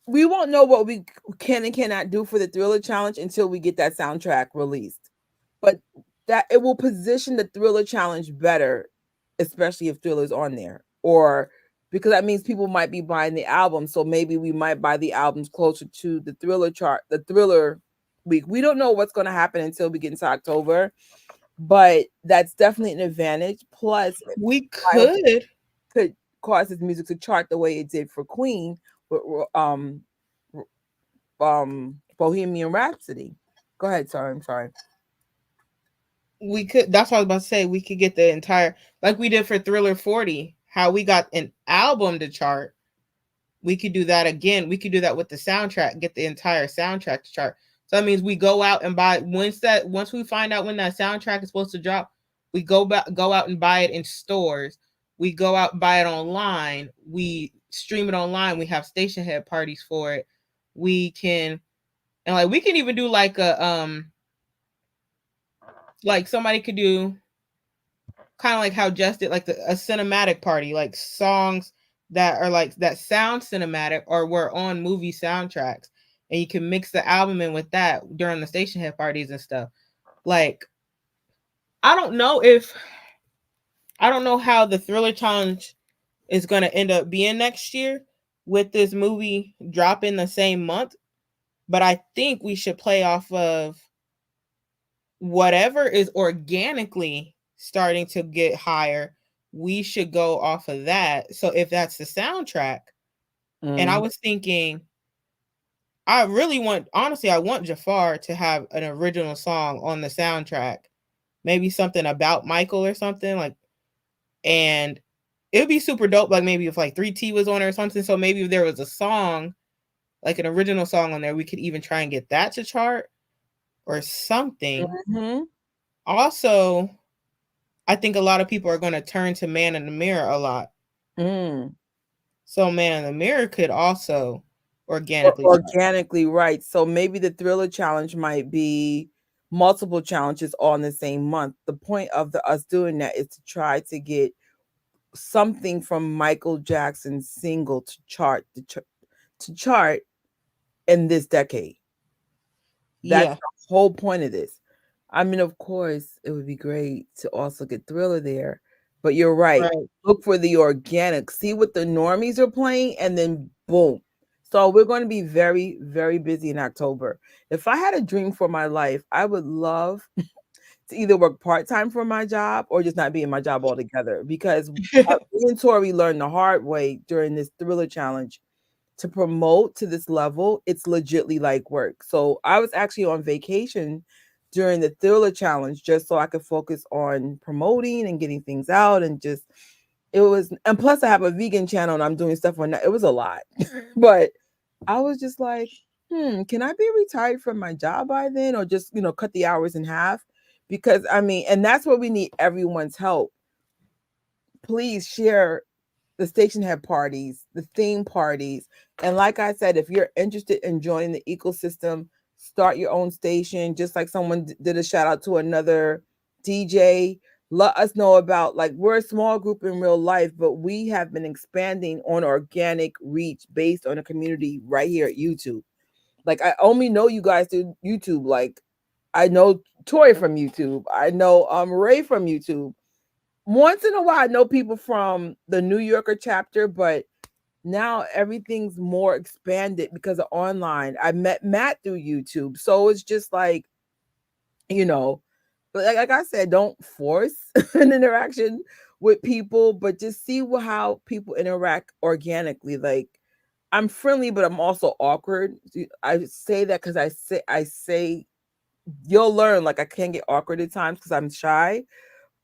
We won't know what we can and cannot do for the Thriller challenge until we get that soundtrack released. But that it will position the Thriller challenge better, especially if Thriller's on there. Or because that means people might be buying the album. So maybe we might buy the albums closer to the Thriller chart, the Thriller week. We don't know what's going to happen until we get into October, but that's definitely an advantage. Plus, We biopic could. could cause his music to chart the way it did for Queen with Bohemian Rhapsody. Go ahead, sorry, I'm sorry. We could. That's what I was about to say. We could get the entire, like we did for Thriller 40, how we got an album to chart. We could do that again. We could do that with the soundtrack, get the entire soundtrack to chart. So that means we go out and buy once we find out when that soundtrack is supposed to drop, we go out and buy it in stores. We go out and buy it online. We stream it online. We have Stationhead parties for it. We can, and like we can even do like a like somebody could do kind of like how Jess did, like a cinematic party, like songs that are like that sound cinematic or were on movie soundtracks, and you can mix the album in with that during the Stationhead parties and stuff. Like, I don't know if I don't know how the Thriller Challenge is going to end up being next year with this movie dropping the same month, but I think we should play off of whatever is organically starting to get higher. We should go off of that. So if that's the soundtrack, and I Mm. was thinking, I really want, honestly, I want Jafar to have an original song on the soundtrack, maybe something about Michael or something like, and it would be super dope. Like maybe if like 3T was on it or something. So maybe if there was a song, like an original song on there, we could even try and get that to chart or something. Mhm. Also, I think a lot of people are going to turn to Man in the Mirror a lot. Mm. So Man in the Mirror could also organically chart. Organically, right. So maybe the Thriller Challenge might be multiple challenges all in the same month. The point of us doing that is to try to get something from Michael Jackson's single to chart in this decade. That's Yeah, the whole point of this. I mean, of course, it would be great to also get Thriller there, but you're right. right. Look for the organic, see what the normies are playing, and then boom. So we're going to be very, very busy in October. If I had a dream for my life, I would love to either work part time for my job or just not be in my job altogether. Because me and Tori learned the hard way during this Thriller Challenge to promote to this level, it's legitly like work. So I was actually on vacation during the Thriller Challenge just so I could focus on promoting and getting things out and just it was and plus I have a vegan channel and I'm doing stuff on that. It was a lot. But I was just like, can I be retired from my job by then or just, cut the hours in half? Because I mean, and that's where we need everyone's help. Please share the Stationhead parties, the theme parties. And like I said, if you're interested in joining the ecosystem, start your own station. Just like someone did a shout out to another DJ. Let us know about like we're a small group in real life, but we have been expanding on organic reach based on a community right here at YouTube. Like I only know you guys through YouTube. Like I know Tori from YouTube. I know Ray from YouTube. Once in a while, I know people from the New Yorker chapter, but now everything's more expanded because of online. I met Matt through YouTube. So it's just like, you know, but like I said, don't force an interaction with people, but just see how people interact organically. Like I'm friendly, but I'm also awkward. I say that because I say you'll learn. Like I can get awkward at times because I'm shy,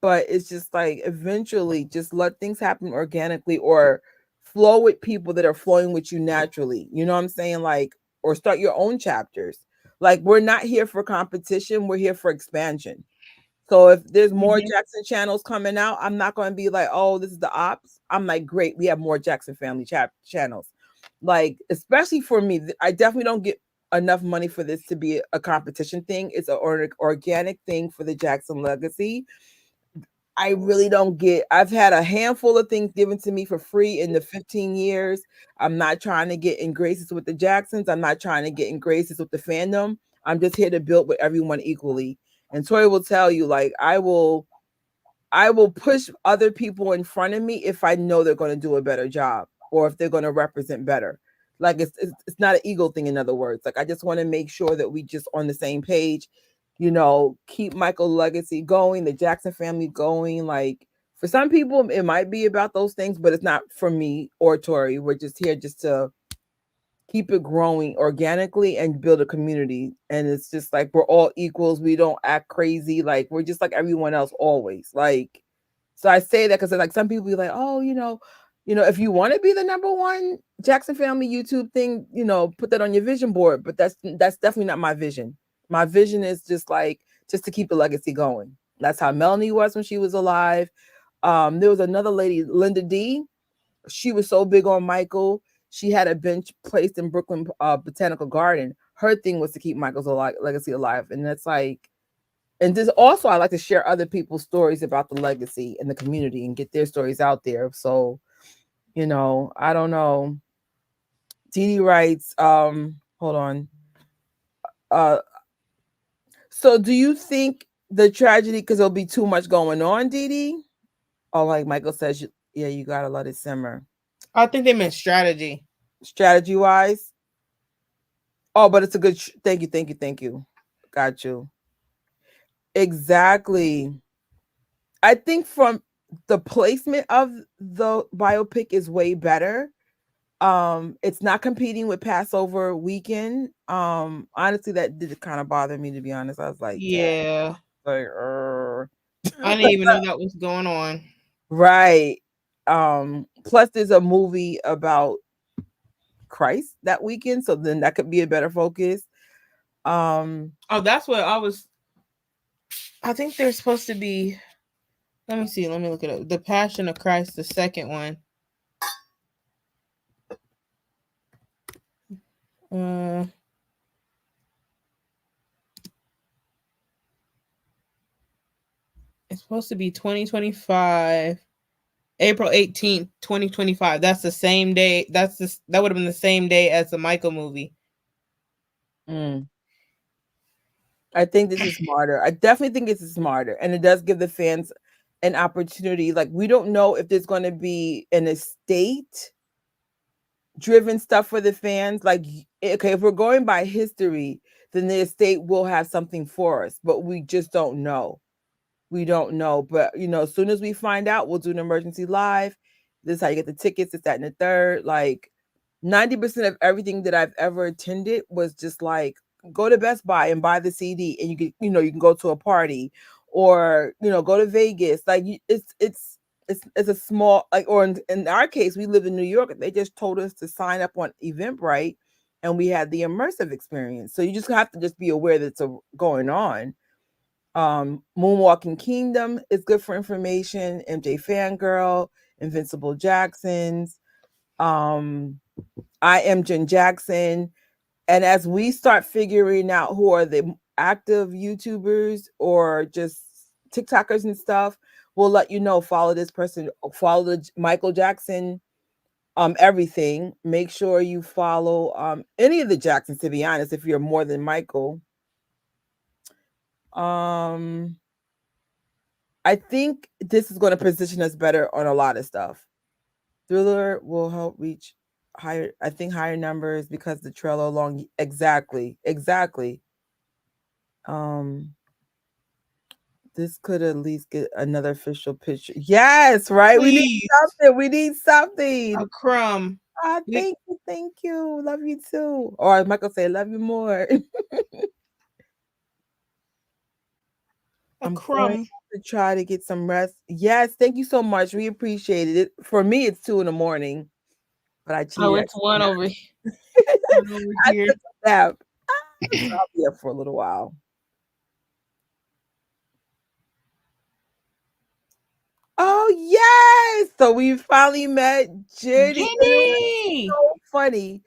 but it's just like eventually just let things happen organically or flow with people that are flowing with you naturally. You know what I'm saying? Like, or start your own chapters. Like, we're not here for competition, we're here for expansion. So if there's more Mhm. Jackson channels coming out, I'm not going to be like, oh, this is the ops. I'm like, great, we have more Jackson family channels. Like, especially for me, I definitely don't get enough money for this to be a competition thing. It's an organic thing for the Jackson legacy. I really don't get I've had a handful of things given to me for free in the 15 years. I'm not trying to get in graces with the Jacksons. I'm not trying to get in graces with the fandom. I'm just here to build with everyone equally. And Tori will tell you, like, I will push other people in front of me if I know they're going to do a better job or if they're going to represent better. Like it's not an ego thing, in other words. Like I just want to make sure that we just on the same page, keep Michael legacy going, the Jackson family going. Like for some people, it might be about those things, but it's not for me or Tori. We're just here just to keep it growing organically and build a community. And it's just like we're all equals. We don't act crazy. Like we're just like everyone else always. Like so I say that because like some people be like, oh, if you want to be the number one Jackson family YouTube thing, put that on your vision board. But that's definitely not my vision. My vision is just to keep the legacy going. That's how Melanie was when she was alive. There was another lady, Linda D. she was so big on Michael. She had a bench placed in Brooklyn Botanical Garden. Her thing was to keep Michael's legacy alive, and that's like, and this also I like to share other people's stories about the legacy in the community and get their stories out there. So, I don't know. Dee Dee writes, hold on. Uh, so do you think the tragedy because there'll be too much going on, Dee Dee? Oh, like Michael says, yeah, you gotta let it simmer. I think they meant strategy. Strategy wise. Oh, but it's a good. Thank you, thank you, thank you. Got you. Exactly. I think from the placement of the biopic is way better. It's not competing with Passover weekend. Honestly, that did kind of bother me, to be honest. I was like, dang, Yeah. like, I didn't even know that was going on. right. Plus there's a movie about Christ that weekend, so then that could be a better focus. Um, Oh, that's what I was. I think they're supposed to be. Let me see. Let me look it up. The Passion of Christ, the second one. Uh, it's supposed to be 2025, April 18th, 2025. That's the same day. That would have been the same day as the Michael movie. mm, I think this is smarter. I definitely think this is smarter, and it does give the fans an opportunity. Like we don't know if there's going to be an estate driven stuff for the fans. Like, okay, if we're going by history, then the estate will have something for us, but we just don't know. We don't know. But as soon as we find out, we'll do an emergency live. This is how you get the tickets, it's that and the third. Like 90% of everything that I've ever attended was just like go to Best Buy and buy the CD and you can go to a party or go to Vegas. Like it's a small like or in our case we live in New York. They just told us to sign up on Eventbrite and we had the immersive experience. So you just have to just be aware that's going on. Moonwalking Kingdom is good for information. MJ Fangirl, Invincible Jacksons, um, I am Jen Jackson. And as we start figuring out who are the active YouTubers or just TikTokers and stuff, we'll let you know. Follow this person, follow the Michael Jackson, everything. Make sure you follow any of the Jacksons, to be honest, if you're more than Michael. Um I think this is going to position us better on a lot of stuff. Thriller will help reach higher numbers because the trailer along exactly. Um this could at least get another official picture. Yes, right. We need Please, something. We need a something. crumb. Ah, We thank you. Love you too. Or as Michael say, love you more. a I'm going crumb. to try to get some rest. Yes, thank you so much. We appreciate it. For me, it's 2 in the morning, but I Oh, cheated. it's one over. One over I here. took a nap. So I'll be up for a little while. Oh yes! So we finally met Jenny. It was Jenny. so funny.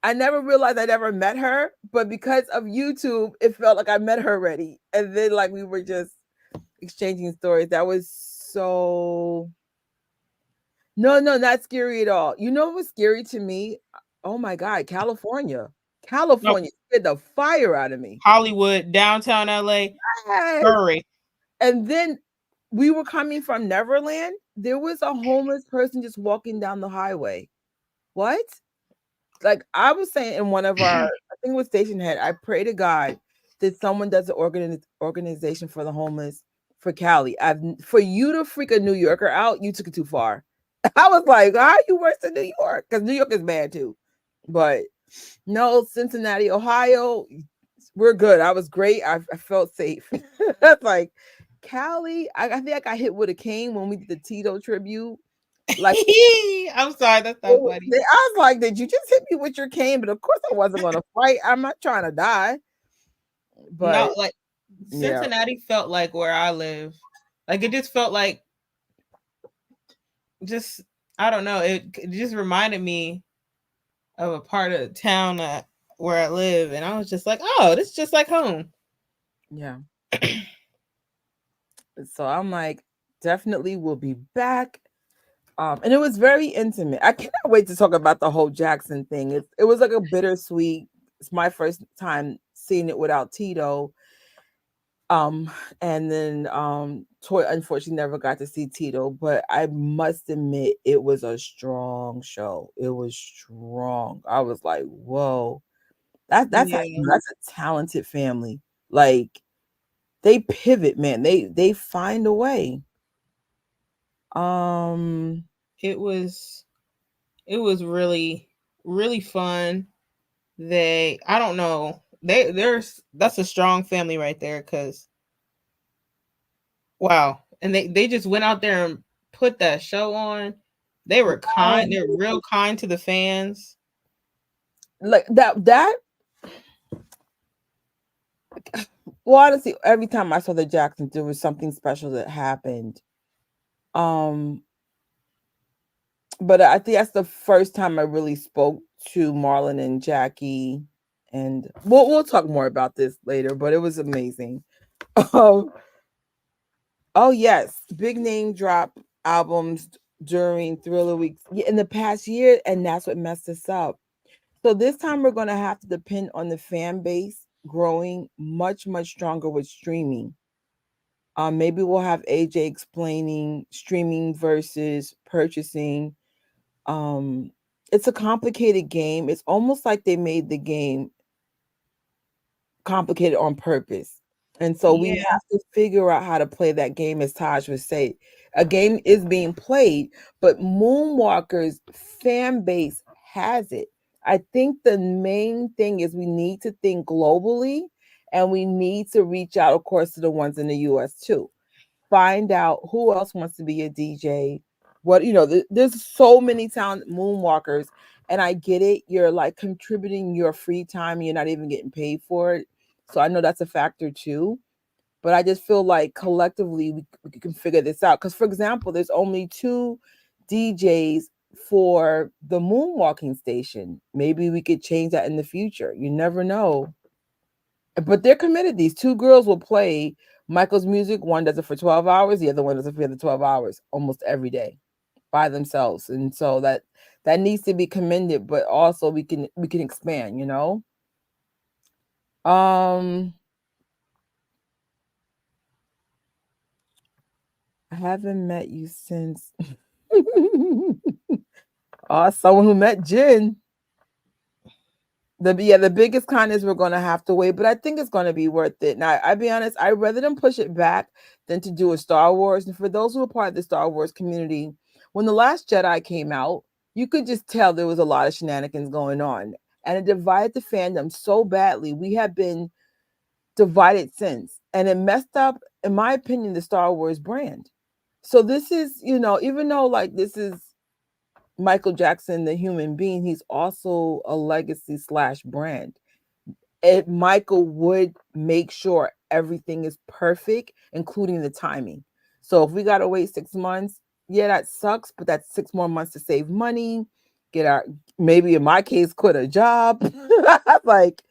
I never realized I never met her, but because of YouTube, it felt like I met her already. And then like we were just exchanging stories. That was so no, no, not scary at all. You know what was scary to me? Oh my God, California. No, California scared the fire out of me. Hollywood, downtown LA. Yes. Hurry. And then we were coming from Neverland. There was a homeless person just walking down the highway. What? Like I was saying in one of our, I think it was Stationhead, I pray to God that someone does an organization for the homeless for Cali. For you to freak a New Yorker out, you took it too far. I was like, how are you worse than New York? Because New York is bad too. But no, Cincinnati, Ohio, we're good. I was great. I felt safe. That's like Cali. I think I got hit with a cane when we did the Tito tribute. Like I'm sorry, that's not funny. I was like, did you just hit me with your cane? But of course I wasn't gonna fight. I'm not trying to die. But No, like yeah. Cincinnati felt like where I live. Like it just felt like just I don't know. It just reminded me of a part of town where I live, and I was just like, oh, this is just like home. Yeah. So I'm like, definitely will be back. And it was very intimate. I cannot wait to talk about the whole Jackson thing. It was like a bittersweet. It's my first time seeing it without Tito. Um, and then Toy unfortunately never got to see Tito, but I must admit it was a strong show. It was strong. I was like, whoa, Yeah, that's a talented family. Like they pivot, man. They find a way. Um, it was it was really fun. They I don't know. There's that's a strong family right there cuz wow. And they just went out there and put that show on. They were kind. They're real kind to the fans. like that well, honestly, every time I saw the Jacksons, there was something special that happened. Um, but I think that's the first time I really spoke to Marlon and Jackie, and we'll talk more about this later. But it was amazing. Um, oh yes, big name drop albums during Thriller Weeks in the past year, and that's what messed us up. So this time we're gonna have to depend on the fan base growing much stronger with streaming. Maybe we'll have AJ explaining streaming versus purchasing. Um, it's a complicated game. It's almost like they made the game complicated on purpose. And so we Yeah. have to figure out how to play that game, as Taj would say. A game is being played, but Moonwalker's fan base has it. I think the main thing is we need to think globally and we need to reach out, of course, to the ones in the US too. Find out who else wants to be a DJ. What there's so many talented moonwalkers, and I get it. You're like contributing your free time, and you're not even getting paid for it. So I know that's a factor too. But I just feel like collectively we can figure this out. Because for example, there's only two DJs for the moonwalking station. Maybe we could change that in the future. You never know. But they're committed. These two girls will play Michael's music. One does it for 12 hours. The other one does it for the 12 hours almost every day by themselves. And so that needs to be commended, but also we can expand, Um I haven't met you since someone who met Jen. The biggest kindness we're gonna have to wait, but I think it's gonna be worth it. Now, I'll be honest, I'd rather them push it back than to do a Star Wars. And for those who are part of the Star Wars community, when The Last Jedi came out, you could just tell there was a lot of shenanigans going on. And it divided the fandom so badly. We have been divided since. And it messed up, in my opinion, the Star Wars brand. So this is, even though like this is Michael Jackson, the human being, he's also a legacy slash brand. Michael would make sure everything is perfect, including the timing. So if we gotta wait 6 months, yeah, that sucks, but that's 6 more months to save money, get our maybe in my case, quit a job. Like,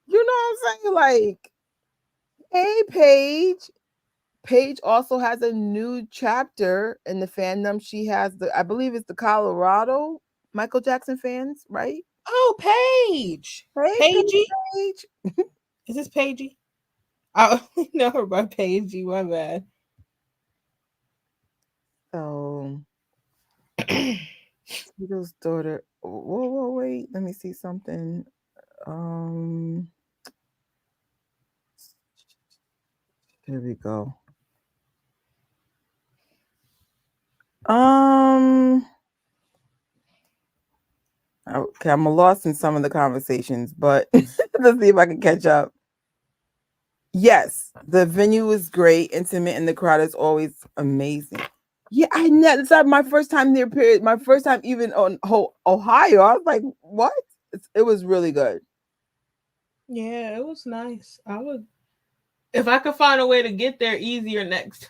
you know what I'm saying? Like, hey, Paige. Paige also has a new chapter in the fandom. She has I believe it's the Colorado Michael Jackson fans, right? Oh, Paige. Hey, Paigey. Paige. Is this Paigey? I only know her by Paigey. My bad. So Tito's daughter. Whoa, wait. Let me see something. Um, here we go. Um, okay, I'm lost in some of the conversations, but let's see if I can catch up. Yes, the venue was great, intimate, and the crowd is always amazing. Yeah, I know. It's not my first time there. Period. My first time even on Ohio. I was like, what? It was really good. Yeah, it was nice. I would if I could find a way to get there easier next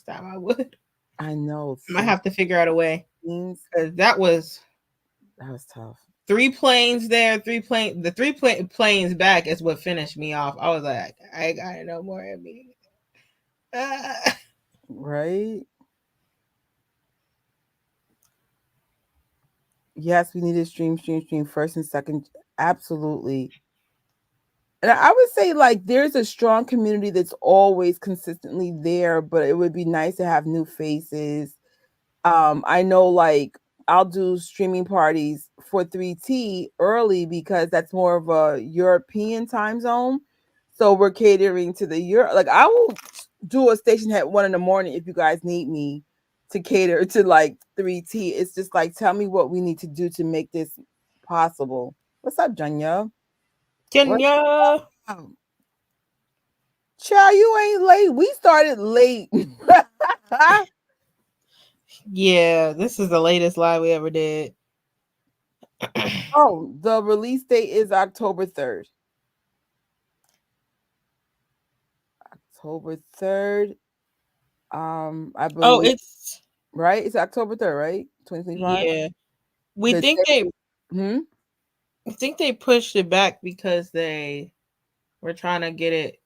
time I would. I know. I might have to figure out a way. Queens. because that was That was tough. three planes there, the planes back is what finished me off. I was like, I ain't got no more in me. Ah. Right? Yes, we needed stream first and second. Absolutely. And I would say like there's a strong community that's always consistently there, but it would be nice to have new faces. I know like I'll do streaming parties for 3T early because that's more of a European time zone. So we're catering to the Europe. Like I will do a station at 1 in the morning if you guys need me to cater to like 3T. It's just like tell me what we need to do to make this possible. What's up, Janya? What's Kenya. up? Child, you ain't late. We started late. Yeah, this is the latest live we ever did. Oh, the release date is October 3rd. October 3rd. I Oh, believe, it's right? It's October 3rd, right? 2025. yeah. We The think same. Hmm? I think they pushed it back because they were trying to get it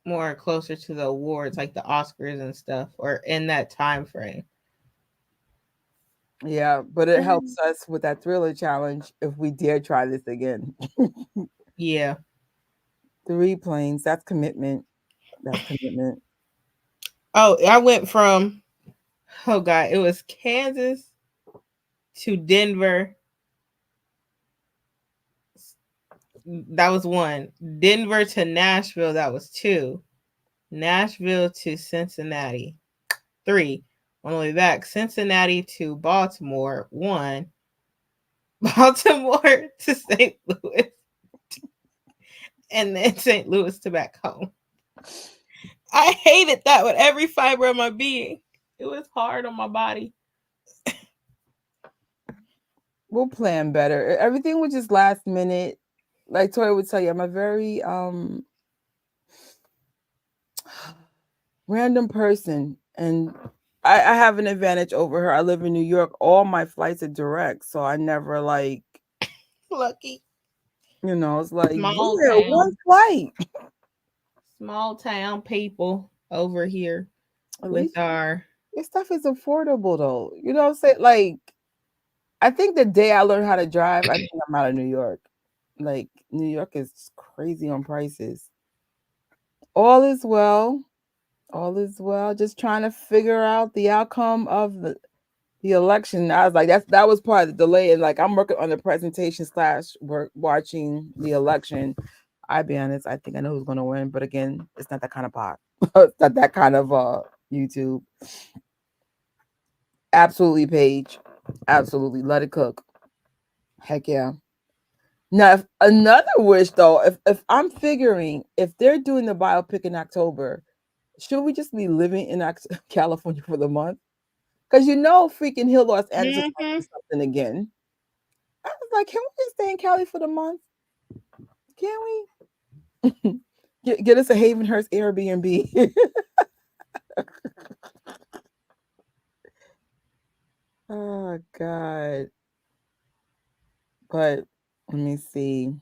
more closer to the awards, like the Oscars and stuff, or in that time frame. Yeah, but it helps us with that thriller challenge if we dare try this again. Yeah. 3 planes. That's commitment. That's commitment. Oh, I went from oh god, it was Kansas to Denver. That was one. Denver to Nashville. That was two. Nashville to Cincinnati. Three. On the way back, Cincinnati to Baltimore. One. Baltimore to St. Louis. And then St. Louis to back home. I hated that with every fiber of my being. It was hard on my body. We'll plan better. Everything was just last minute. Like Tori would tell you, I'm a very random person, and I have an advantage over her. I live in New York. All my flights are direct, so I never like, Lucky. it's like, Small yeah, one town. flight. Small town people over here At with least our your stuff is affordable though. You know what I'm saying? Like, I think the day I learned how to drive, I think I'm out of New York. Like, New York is crazy on prices. All is well. All is well. Just trying to figure out the outcome of the election. I was like, that was part of the delay. And like I'm working on the presentation slash work watching the election. I'll be honest, I think I know who's gonna win, but again, it's not that kind of pot. It's not that kind of YouTube. Absolutely, Paige. Absolutely. Let it cook. Heck yeah. Now, if another wish though, if I'm figuring if they're doing the biopic in October, should we just be living in California for the month? Because freaking Hill Los Angeles is going to do something again. I was like, can we just stay in Cali for the month? Can we get us a Havenhurst Airbnb? Oh God! But let me see.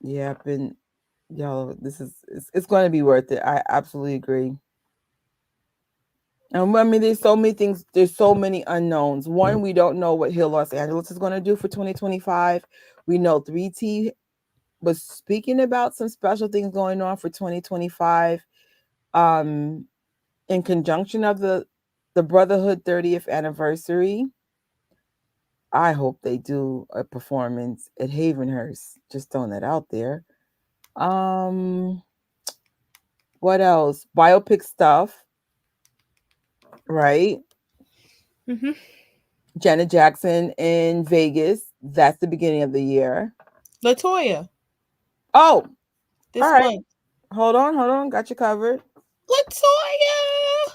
Yeah, I've been y'all. This is it's going to be worth it. I absolutely agree. And I mean, there's so many things. There's so many unknowns. One, we don't know what Hill Los Angeles is going to do for 2025. We know 3T was speaking about some special things going on for 2025. Um, in conjunction of the Brotherhood 30th anniversary. I hope they do a performance at Havenhurst. Just throwing that out there. Um, what else? Biopic stuff, right? mm-hmm. Janet Jackson in Vegas. That's the beginning of the year. Latoya Oh, all this right. month. Hold on. Got you covered. Latoya.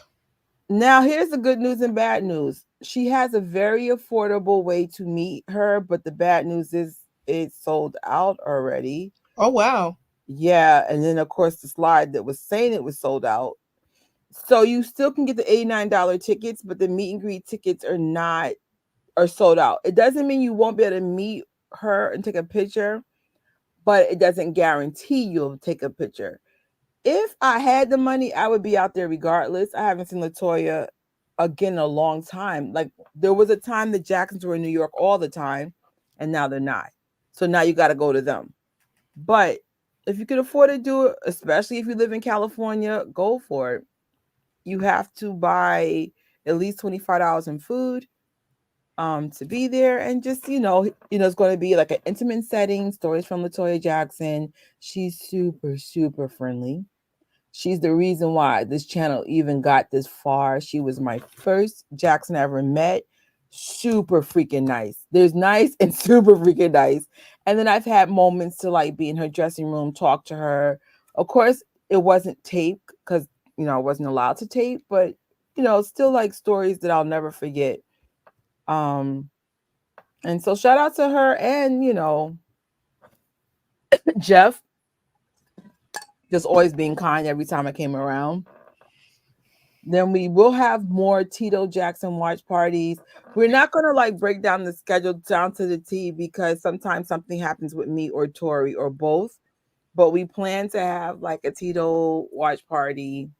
Now, here's the good news and bad news. She has a very affordable way to meet her, but the bad news is it's sold out already. Oh wow. Yeah, and then of course the slide that was saying it was sold out. So you still can get the $89 tickets, but the meet and greet tickets are sold out. It doesn't mean you won't be able to meet her and take a picture, but it doesn't guarantee you'll take a picture. If I had the money, I would be out there regardless. I haven't seen Latoya again in a long time. Like there was a time the Jacksons were in New York all the time, and now they're not. So now you got to go to them. But if you can afford to do it, especially if you live in California, go for it. You have to buy at least $25 in food to be there, and just it's going to be like an intimate setting, stories from Latoya Jackson. She's super super friendly. She's the reason why this channel even got this far. She was my first Jackson I ever met. Super freaking nice. There's nice and super freaking nice. And then I've had moments to like be in her dressing room, talk to her. Of course, it wasn't taped because I wasn't allowed to tape, but still like stories that I'll never forget. Um, and so shout out to her and Jeff, just always being kind every time I came around. Then we will have more Tito Jackson watch parties. We're not gonna like break down the schedule down to the T because sometimes something happens with me or Tori or both. But we plan to have like a Tito watch party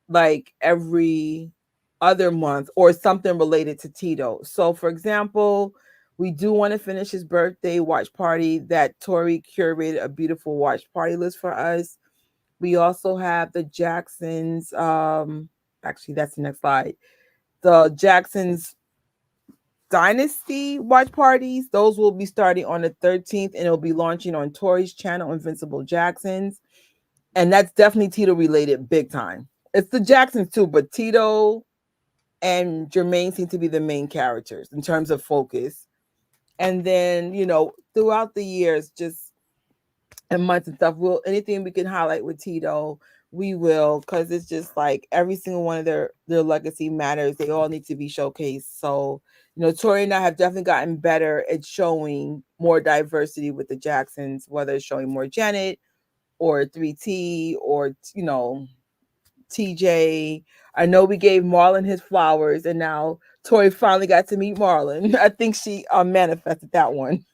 like every other month or something related to Tito. So for example, we do want to finish his birthday watch party that Tori curated a beautiful watch party list for us. We also have the Jacksons. Actually, that's the next slide. The Jacksons Dynasty watch parties. Those will be starting on the 13th, and it'll be launching on Tori's channel, Invincible Jacksons. And that's definitely Tito related, big time. It's the Jacksons too, but Tito and Jermaine seem to be the main characters in terms of focus. And then throughout the years, just and months and stuff. We'll anything we can highlight with Tito, we will, because it's just like every single one of their legacy matters. They all need to be showcased. So, Tori and I have definitely gotten better at showing more diversity with the Jacksons, whether it's showing more Janet or 3T or TJ. I know we gave Marlon his flowers, and now Tori finally got to meet Marlon. I think she manifested that one.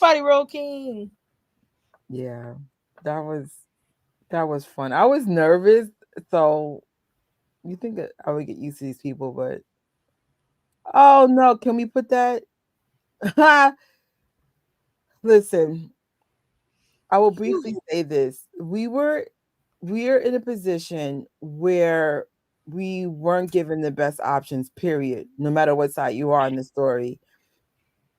Body Roll King. Yeah, that was that was fun. I was nervous, so you think that I would get used to these people, but oh no, can we put that? Listen, I will briefly say this. We're in a position where we weren't given the best options, period, no matter what side you are in the story.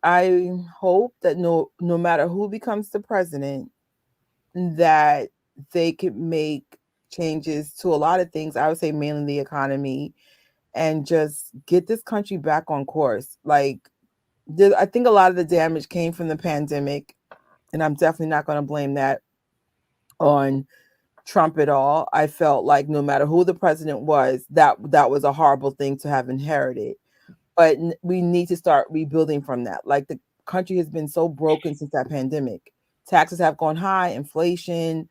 I hope that no matter who becomes the president, that they could make changes to a lot of things. I would say mainly the economy and just get this country back on course. Like, I think a lot of the damage came from the pandemic, and I'm definitely not going to blame that on Trump at all. I felt like no matter who the president was, that was a horrible thing to have inherited. But we need to start rebuilding from that. Like the country has been so broken since that pandemic. Taxes have gone high, inflation,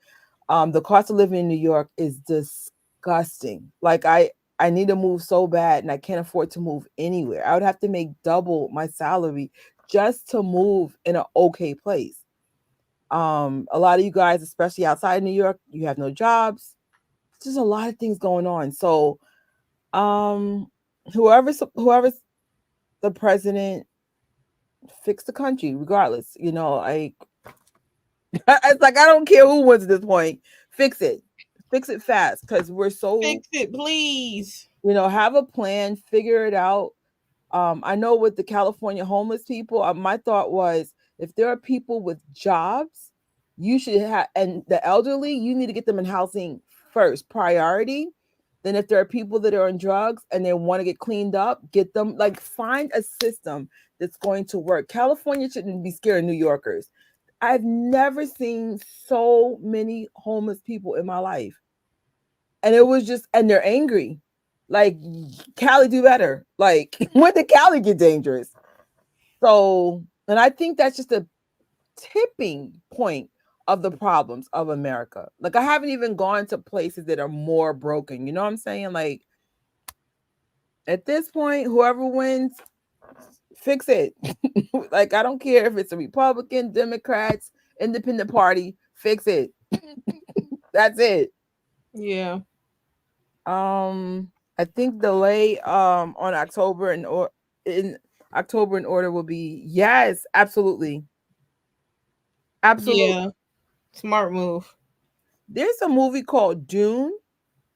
the cost of living in New York is disgusting. Like I need to move so bad and I can't afford to move anywhere. I would have to make double my salary just to move in an okay place. A lot of you guys, especially outside New York, you have no jobs. There's a lot of things going on. So um whoever's the president, fix the country regardless. Like it's like I don't care who wins at this point. Fix it. Fix it fast because we're so Fix it, please. have a plan, figure it out. I know with the California homeless people, my thought was if there are people with jobs, you should have, and the elderly, you need to get them in housing first, priority. Then if there are people that are on drugs and they want to get cleaned up, get them, like, find a system that's going to work. California shouldn't be scared of New Yorkers. I've never seen so many homeless people in my life. And it was just, and they're angry. Like, Cali do better. Like, when did Cali get dangerous? So, and I think that's just a tipping point of the problems of America. Like I haven't even gone to places that are more broken. You know what I'm saying? Like at this point, whoever wins, fix it. Like I don't care if it's a Republican, Democrats, Independent Party, fix it. That's it. Yeah. I think delay on October and or in October in order will be yes, absolutely. Absolutely. Yeah. Smart move. There's a movie called Dune,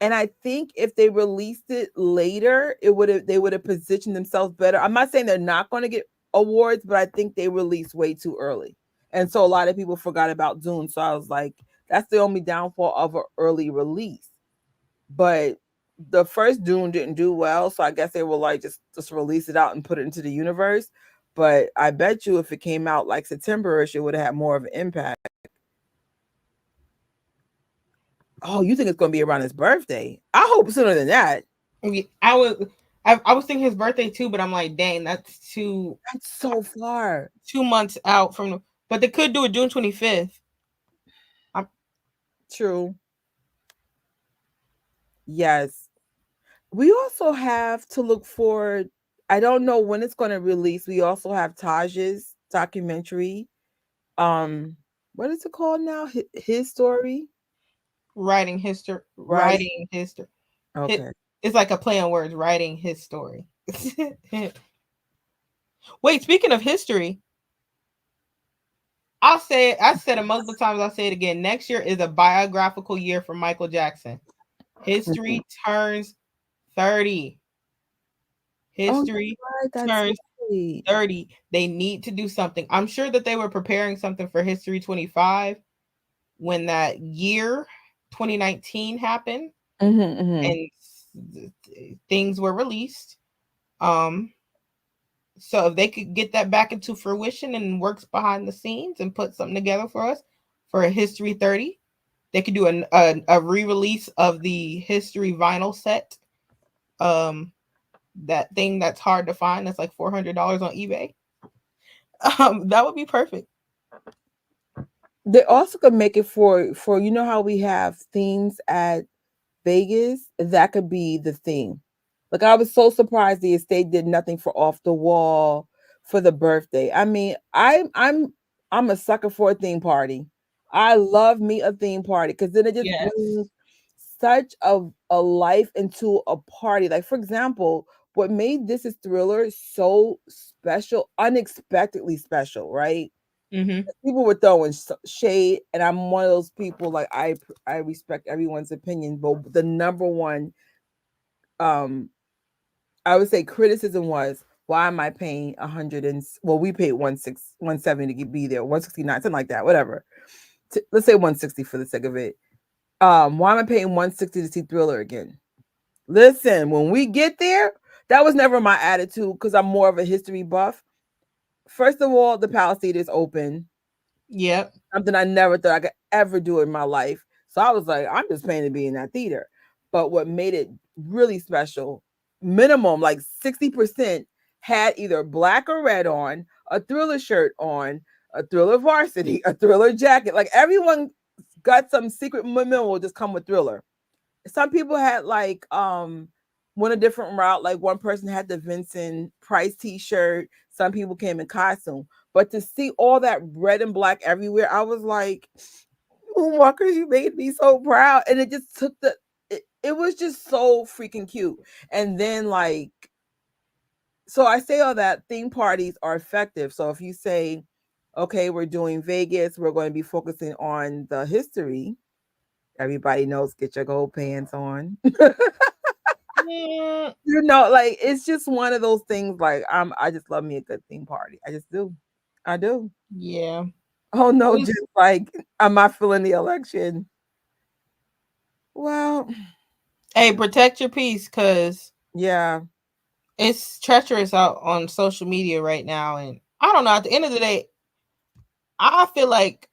and I think if they released it later, it would have they would have positioned themselves better. I'm not saying they're not going to get awards, but I think they released way too early. And so a lot of people forgot about Dune. So I was like, that's the only downfall of an early release. But the first Dune didn't do well, so I guess they will like just release it out and put it into the universe. But I bet you if it came out like September-ish, it would have had more of an impact. Oh, you think it's going to be around his birthday? I hope sooner than that. I was I was thinking his birthday too, but I'm like, dang, that's That's so far. 2 months out from the, but they could do it June 25th. True. Yes. We also have to look forward. I don't know when it's going to release. We also have Taj's documentary. Um, what is it called now? His story. Right. Writing history. Okay. It's like a play on words, writing his story. Wait, speaking of history, I said it multiple times, I'll say it again. Next year is a biographical year for Michael Jackson. Mhm. History turns 30. Oh, History right. That's turns right. 30. They need to do something. I'm sure that they were preparing something for History 25 when that year 2019 happened Mm-hmm, mm-hmm. and things were released. Um, so if they could get that back into fruition and works behind the scenes and put something together for us for a History 30, they could do a re-release of the History vinyl set. Um, that thing that's hard to find that's like $400 on eBay. That would be perfect. They also could make it for you know how we have themes at Vegas, that could be the theme. Like I was so surprised the estate did nothing for off the wall for the birthday. I mean, I'm a sucker for a theme party. I love me a theme party because then it just Yes. brings such a life into a party. Like for example, what made This Is Thriller so special, unexpectedly special, right? Mm-hmm. People were throwing shade, and I'm one of those people. Like I respect everyone's opinion, but the number one, um, I would say criticism was why am I paying 100 and well we paid 170 to be there 169 something like that whatever. Let's say 160 for the sake of it. Why am I paying 160 to see Thriller again? Listen, when we get there, that was never my attitude because I'm more of a history buff. First of all, the Palace Theater is open. Yep. Something I never thought I could ever do in my life. So I was like, I'm just paying to be in that theater. But what made it really special, minimum like 60% had either black or red on, a Thriller shirt on, a Thriller varsity, a Thriller jacket. Like everyone got some secret memo just come with Thriller. Some people had like went a different route. Like one person had the Vincent Price t-shirt. Some people came in costume. But to see all that red and black everywhere, I was like, Moonwalkers, you made me so proud. And it just took it was just so freaking cute. And then like so I say all that theme parties are effective. So if you say, okay, we're doing Vegas, we're going to be focusing on the history. Everybody knows get your gold pants on. Mm, Like it's just one of those things. Like I just love me a good theme party. I just do. I do. yeah. Oh no, Who's- just like am I feeling the election? Well, Hey, protect your peace because yeah, it's treacherous out on social media right now. And I don't know. At the end of the day, I feel like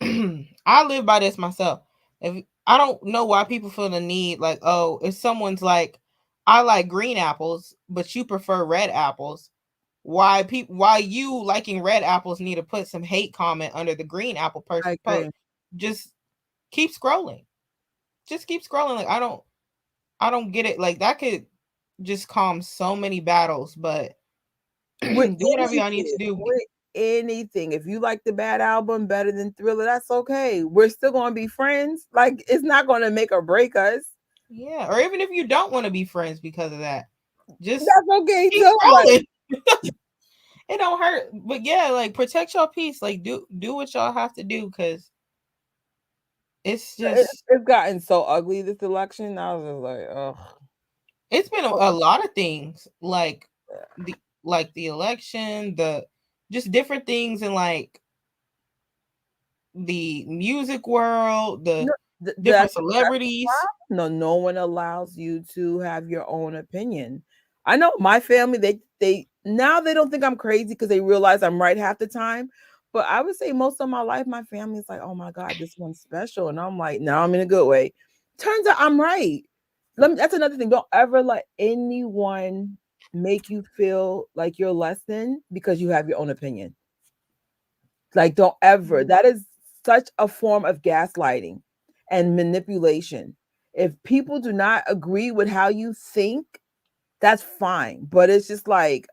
I live by this myself. If I don't know why people feel the need, like, oh, if someone's like, I like green apples, but you prefer red apples, why you liking red apples need to put some hate comment under the green apple I post? agree. just keep scrolling. Just keep scrolling. Like I don't get it. Like that could just calm so many battles, but With do whatever y'all need to anything, do. with anything. If you like the Bad album better than Thriller, that's okay. We're still gonna be friends. Like it's not gonna make or break us. Yeah, or even if you don't want to be friends because of that, just That's okay keep too. Like scrolling. It don't hurt. But yeah, like protect your peace. Like do what y'all have to do because it's just it's gotten so ugly this election. I was just like, oh, it's been a lot of things like the election, the just different things in like the music world, the no, different that's the celebrities. problem. No, no one allows you to have your own opinion. I know my family. They now they don't think I'm crazy because they realize I'm right half the time. But I would say most of my life, my family's like, "Oh my God, this one's special," and I'm like, "No, I'm in a good way." Turns out I'm right. That's another thing. Don't ever let anyone make you feel like you're less than because you have your own opinion. Like, don't ever. That is such a form of gaslighting and manipulation. If people do not agree with how you think, that's fine. But it's just like,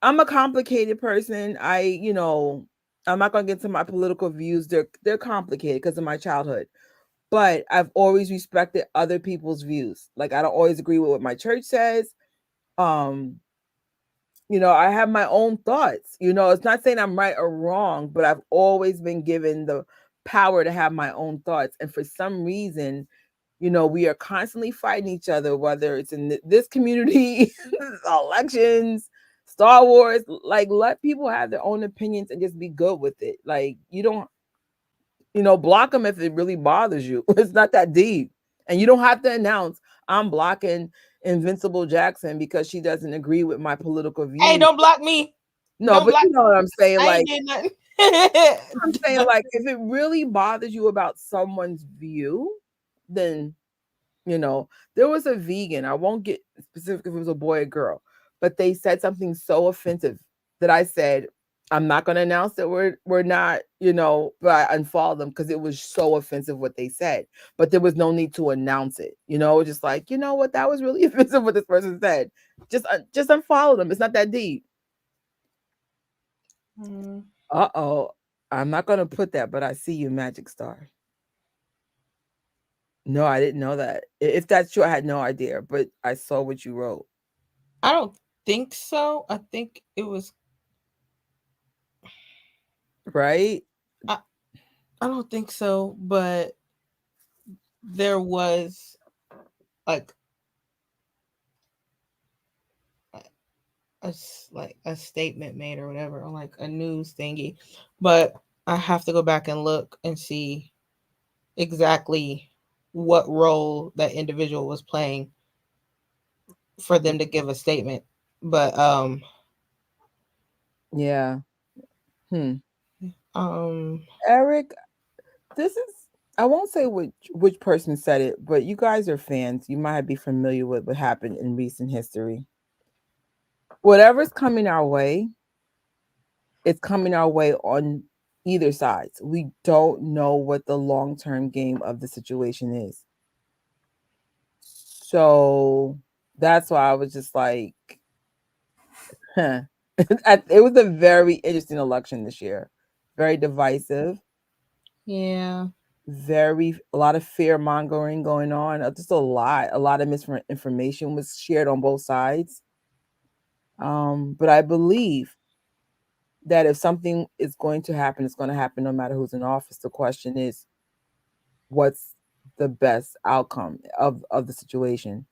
I'm a complicated person. I'm not gonna get into my political views. They're complicated because of my childhood. But I've always respected other people's views. Like I don't always agree with what my church says. Um, I have my own thoughts. It's not saying I'm right or wrong, but I've always been given the power to have my own thoughts. And for some reason, we are constantly fighting each other, whether it's in this community, elections, Star Wars. Like, let people have their own opinions and just be good with it. Like, you don't, block them if it really bothers you. It's not that deep. And you don't have to announce, I'm blocking Invincible Jackson because she doesn't agree with my political Hey, views. don't block me. No, Don't but block you know what I'm saying. I ain't Like, did nothing. I'm saying, like, if it really bothers you about someone's view, then there was a vegan. I won't get specific if it was a boy or girl, but they said something so offensive that I said, I'm not going to announce that we're not, but I unfollowed them because it was so offensive what they said. But there was no need to announce it, just like, you know what, that was really offensive what this person said. Just unfollow them. It's not that deep. Mm, Uh-oh. I'm not going to put that, but I see you, Magic Star. No, I didn't know that. If that's true, I had no idea, but I saw what you wrote. I don't think so. I think it was Right? I, I don't think so, but there was like like a statement made or whatever on like a news thingy, but I have to go back and look and see exactly what role that individual was playing for them to give a statement. But Yeah. Hmm. um Eric, this is I won't say which person said it, but you guys are fans. You might be familiar with what happened in recent history. Whatever's coming our way, it's coming our way on either sides. We don't know what the long-term game of the situation is. So that's why I was just like, huh. It was a very interesting election this year. Very divisive, yeah. a lot of fear mongering going on. Just a lot of misinformation was shared on both sides. But I believe that if something is going to happen, it's going to happen no matter who's in office. The question is, what's the best outcome of the situation?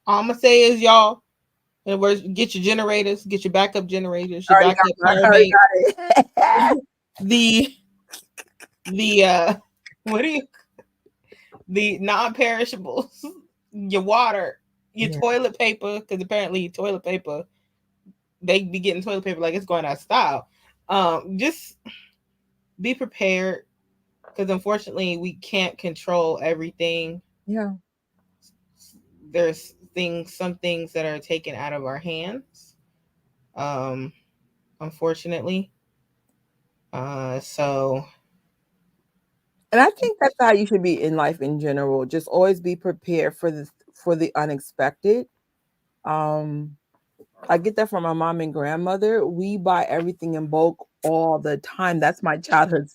All I'm gonna say is y'all, and words, get your generators, get your backup generators, I your already got backup I power already bank, got it. the the what do you the non-perishables, your water, your Yeah, toilet paper, because apparently toilet paper they be getting toilet paper like it's going out of style. Just be prepared because unfortunately we can't control everything. yeah, There's some things that are taken out of our hands. Um, Unfortunately. So And I think that's how you should be in life in general. Just always be prepared for the unexpected. Um, I get that from my mom and grandmother. We buy everything in bulk all the time. That's my childhood,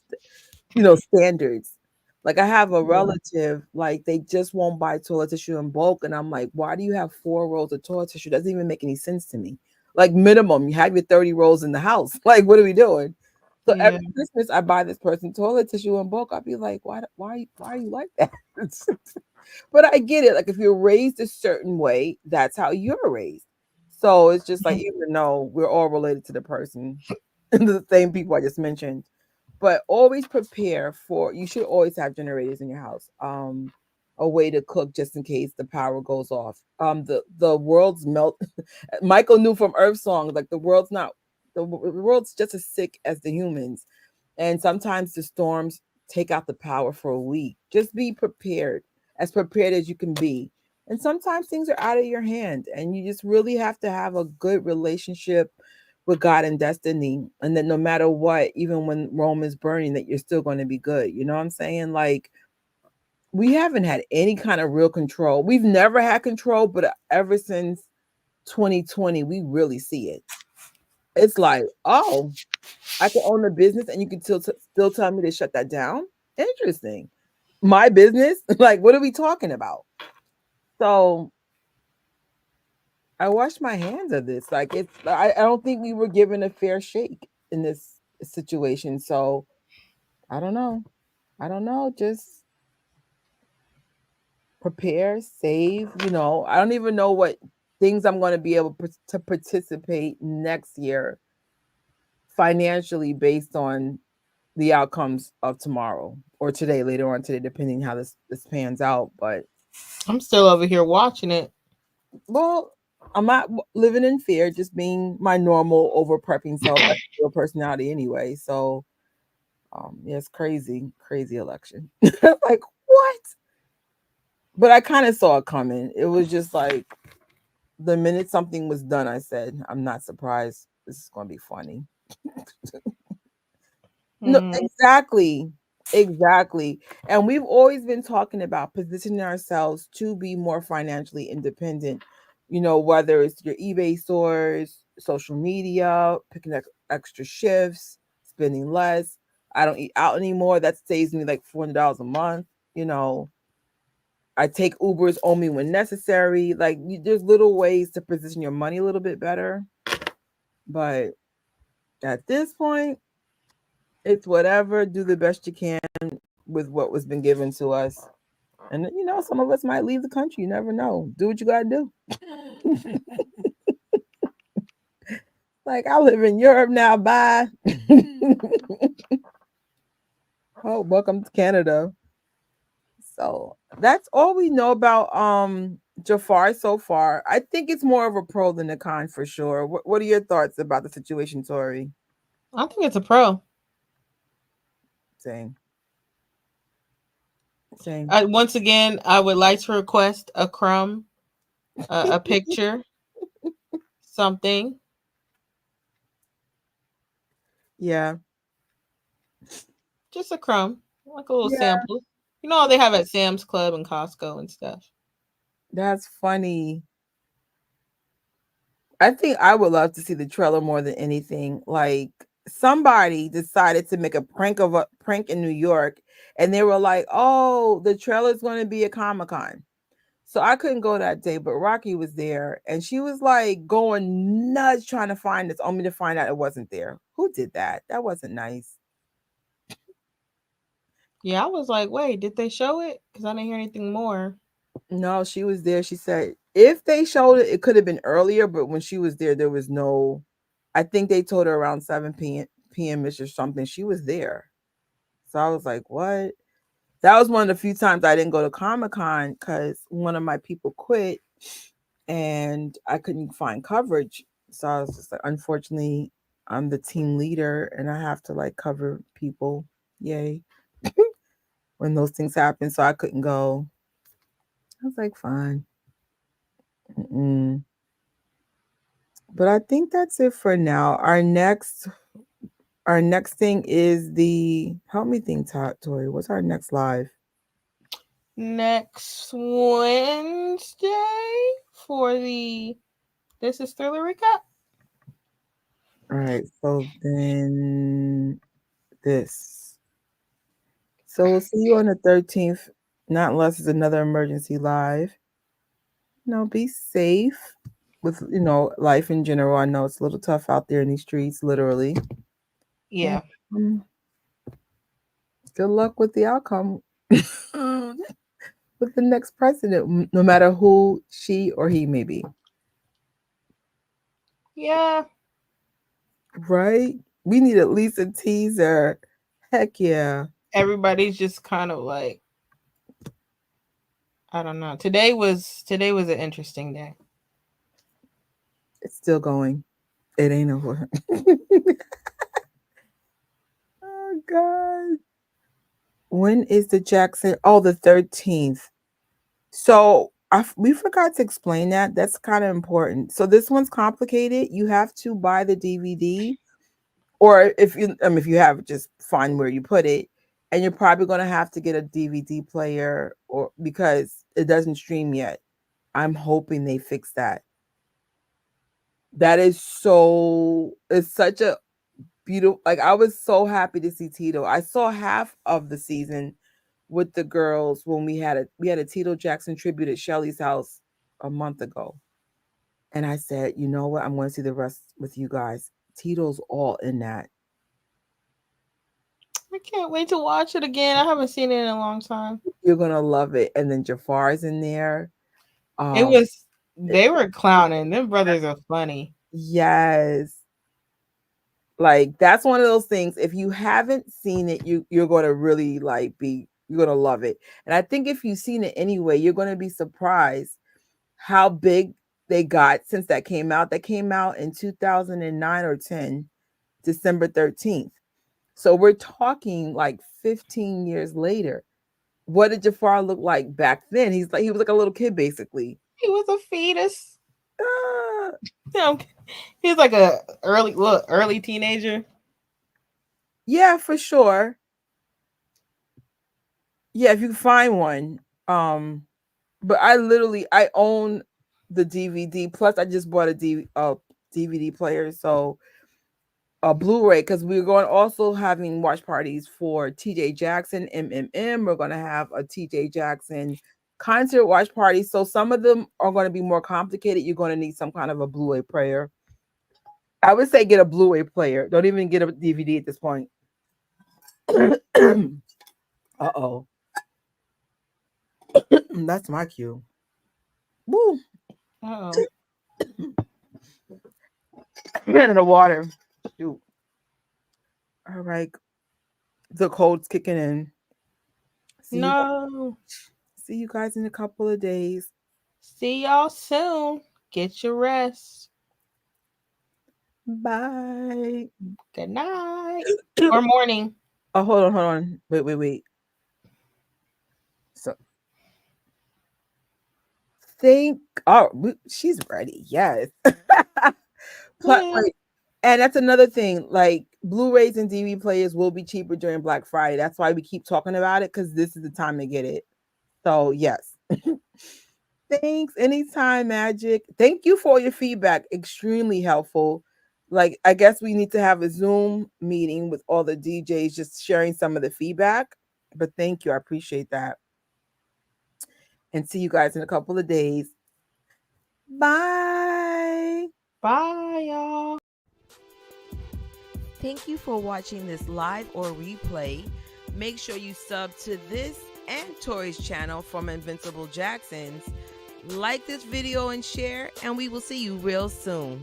standards. Like I have a Yeah. relative, like they just won't buy toilet tissue in bulk, and I'm like, why do you have 4 rolls of toilet tissue? Doesn't even make any sense to me. Like minimum, you have your 30 rolls in the house. Like, what are we doing? So every Yeah. Christmas, I buy this person toilet tissue in bulk. I'll be like, why are you like that? But I get it. Like if you're raised a certain way, that's how you're raised. So it's just like even though we're all related to the person, the same people I just mentioned, but always prepare for. You should always have generators in your house. A way to cook just in case the power goes off. The world's melt. Michael knew from Earth Song, like the world's just as sick as the humans, and sometimes the storms take out the power for a week. Just be prepared as you can be. And sometimes things are out of your hand, and you just really have to have a good relationship with God and destiny. And that no matter what, even when Rome is burning, that you're still going to be good. You know what I'm saying? Like, we haven't had any kind of real control. We've never had control, but ever since 2020, we really see it. It's like, oh, I can own a business and you can still tell me to shut that down. Interesting. My business? Like, what are we talking about? So I wash my hands of this. Like, I don't think we were given a fair shake in this situation. So I don't know. I don't know. Just prepare, save. I don't even know what things I'm going to be able to participate next year financially based on the outcomes of tomorrow or today, later on today, depending how this pans out. But I'm still over here watching it. well, I'm not living in fear, just being my normal over prepping self. That's your personality anyway. So yeah, it's crazy, crazy election. Like what? But I kind of saw it coming. It was just like the minute something was done, I said, I'm not surprised. This is gonna be funny. No, Mm, exactly. Exactly. And we've always been talking about positioning ourselves to be more financially independent, whether it's your eBay stores, social media, picking up extra shifts, spending less. I don't eat out anymore. That saves me like $400 a month. You know, I take Ubers only when necessary. Like, there's little ways to position your money a little bit better. But at this point, it's whatever. Do the best you can with what was been given to us. And some of us might leave the country. You never know. Do what you gotta do. Like I live in Europe now. Bye. Oh, welcome to Canada. So that's all we know about Jafar so far. I think it's more of a pro than a con for sure. What are your thoughts about the situation, Tori? I think it's a pro. Same. Same. Once again, I would like to request a crumb, a picture, something. Yeah. Just a crumb, like a little Yeah. sample. You know how they have at Sam's Club and Costco and stuff. That's funny. I think I would love to see the trailer more than anything. Like somebody decided to make a prank in New York, and they were like, "Oh, the trailer's going to be a Comic-Con." So I couldn't go that day, but Rocky was there, and she was like going nuts trying to find this, only to find out it wasn't there. Who did that? That wasn't nice. Yeah, I was like, wait, did they show it? Because I didn't hear anything more. No, she was there. She said if they showed it, it could have been earlier, but when she was there, there was no. I think they told her around 7 p.m. ish or something. She was there. So I was like, what? That was one of the few times I didn't go to Comic Con because one of my people quit and I couldn't find coverage. So I was just like, unfortunately, I'm the team leader and I have to like cover people. Yay. When those things happen. So I couldn't go. I was like, fine. Mm-mm. But I think that's it for now. Our next thing is the help me think, Tori. What's our next live? Next Wednesday for the This is Thriller recap. All right, so then this. So we'll see you on the 13th, not unless it's another emergency live. Be safe with, life in general. I know it's a little tough out there in these streets, literally. Yeah. And, good luck with the outcome with the next president, no matter who she or he may be. Yeah. Right? We need at least a teaser. Heck yeah. Everybody's just kind of like, I don't know. Today was an interesting day. It's still going. It ain't over. Oh God. When is the Jackson? Oh, the 13th. So we forgot to explain that. That's kind of important. So this one's complicated. You have to buy the DVD, or if you have, just find where you put it, and you're probably going to have to get a DVD player, or because it doesn't stream yet. I'm hoping they fix that. That is it's such a beautiful. Like, I was so happy to see Tito. I saw half of the season with the girls when we had a Tito Jackson tribute at Shelly's house a month ago. And I said, you know what? I'm going to see the rest with you guys. Tito's all in that. I can't wait to watch it again. I haven't seen it in a long time. You're going to love it. And then Jafar's in there. They were clowning. Them brothers are funny. Yes. Like, that's one of those things. If you haven't seen it, you're going to really you're going to love it. And I think if you've seen it anyway, you're going to be surprised how big they got since that came out. That came out in 2009 or 10, December 13th. So we're talking like 15 years later. What did Jafar look like back then? He was like a little kid, basically. He was a fetus. He was like a early teenager. Yeah, for sure. Yeah, if you find one. But I own the DVD. Plus, I just bought a DVD player, so a Blu-ray, because we're going also having watch parties for TJ Jackson, MMM. We're going to have a TJ Jackson concert watch party. So some of them are going to be more complicated. You're going to need some kind of a Blu-ray player. I would say get a Blu-ray player. Don't even get a DVD at this point. Uh-oh. That's my cue. Woo. Uh-oh. Ran out of water. Shoot. All right. The cold's kicking in. See you guys in a couple of days. See y'all soon. Get your rest. Bye. Good night. Or morning. Oh, hold on. Wait. So she's ready. Yes. And that's another thing. Like, Blu-rays and DVD players will be cheaper during Black Friday. That's why we keep talking about it, because this is the time to get it. So yes. Thanks. Anytime, Magic. Thank you for your feedback. Extremely helpful. Like, I guess we need to have a Zoom meeting with all the DJs, just sharing some of the feedback. But thank you. I appreciate that. And see you guys in a couple of days. Bye. Bye, y'all. Thank you for watching this live or replay. Make sure you sub to this and Tori's channel from Invincible Jacksons. Like this video and share, and we will see you real soon.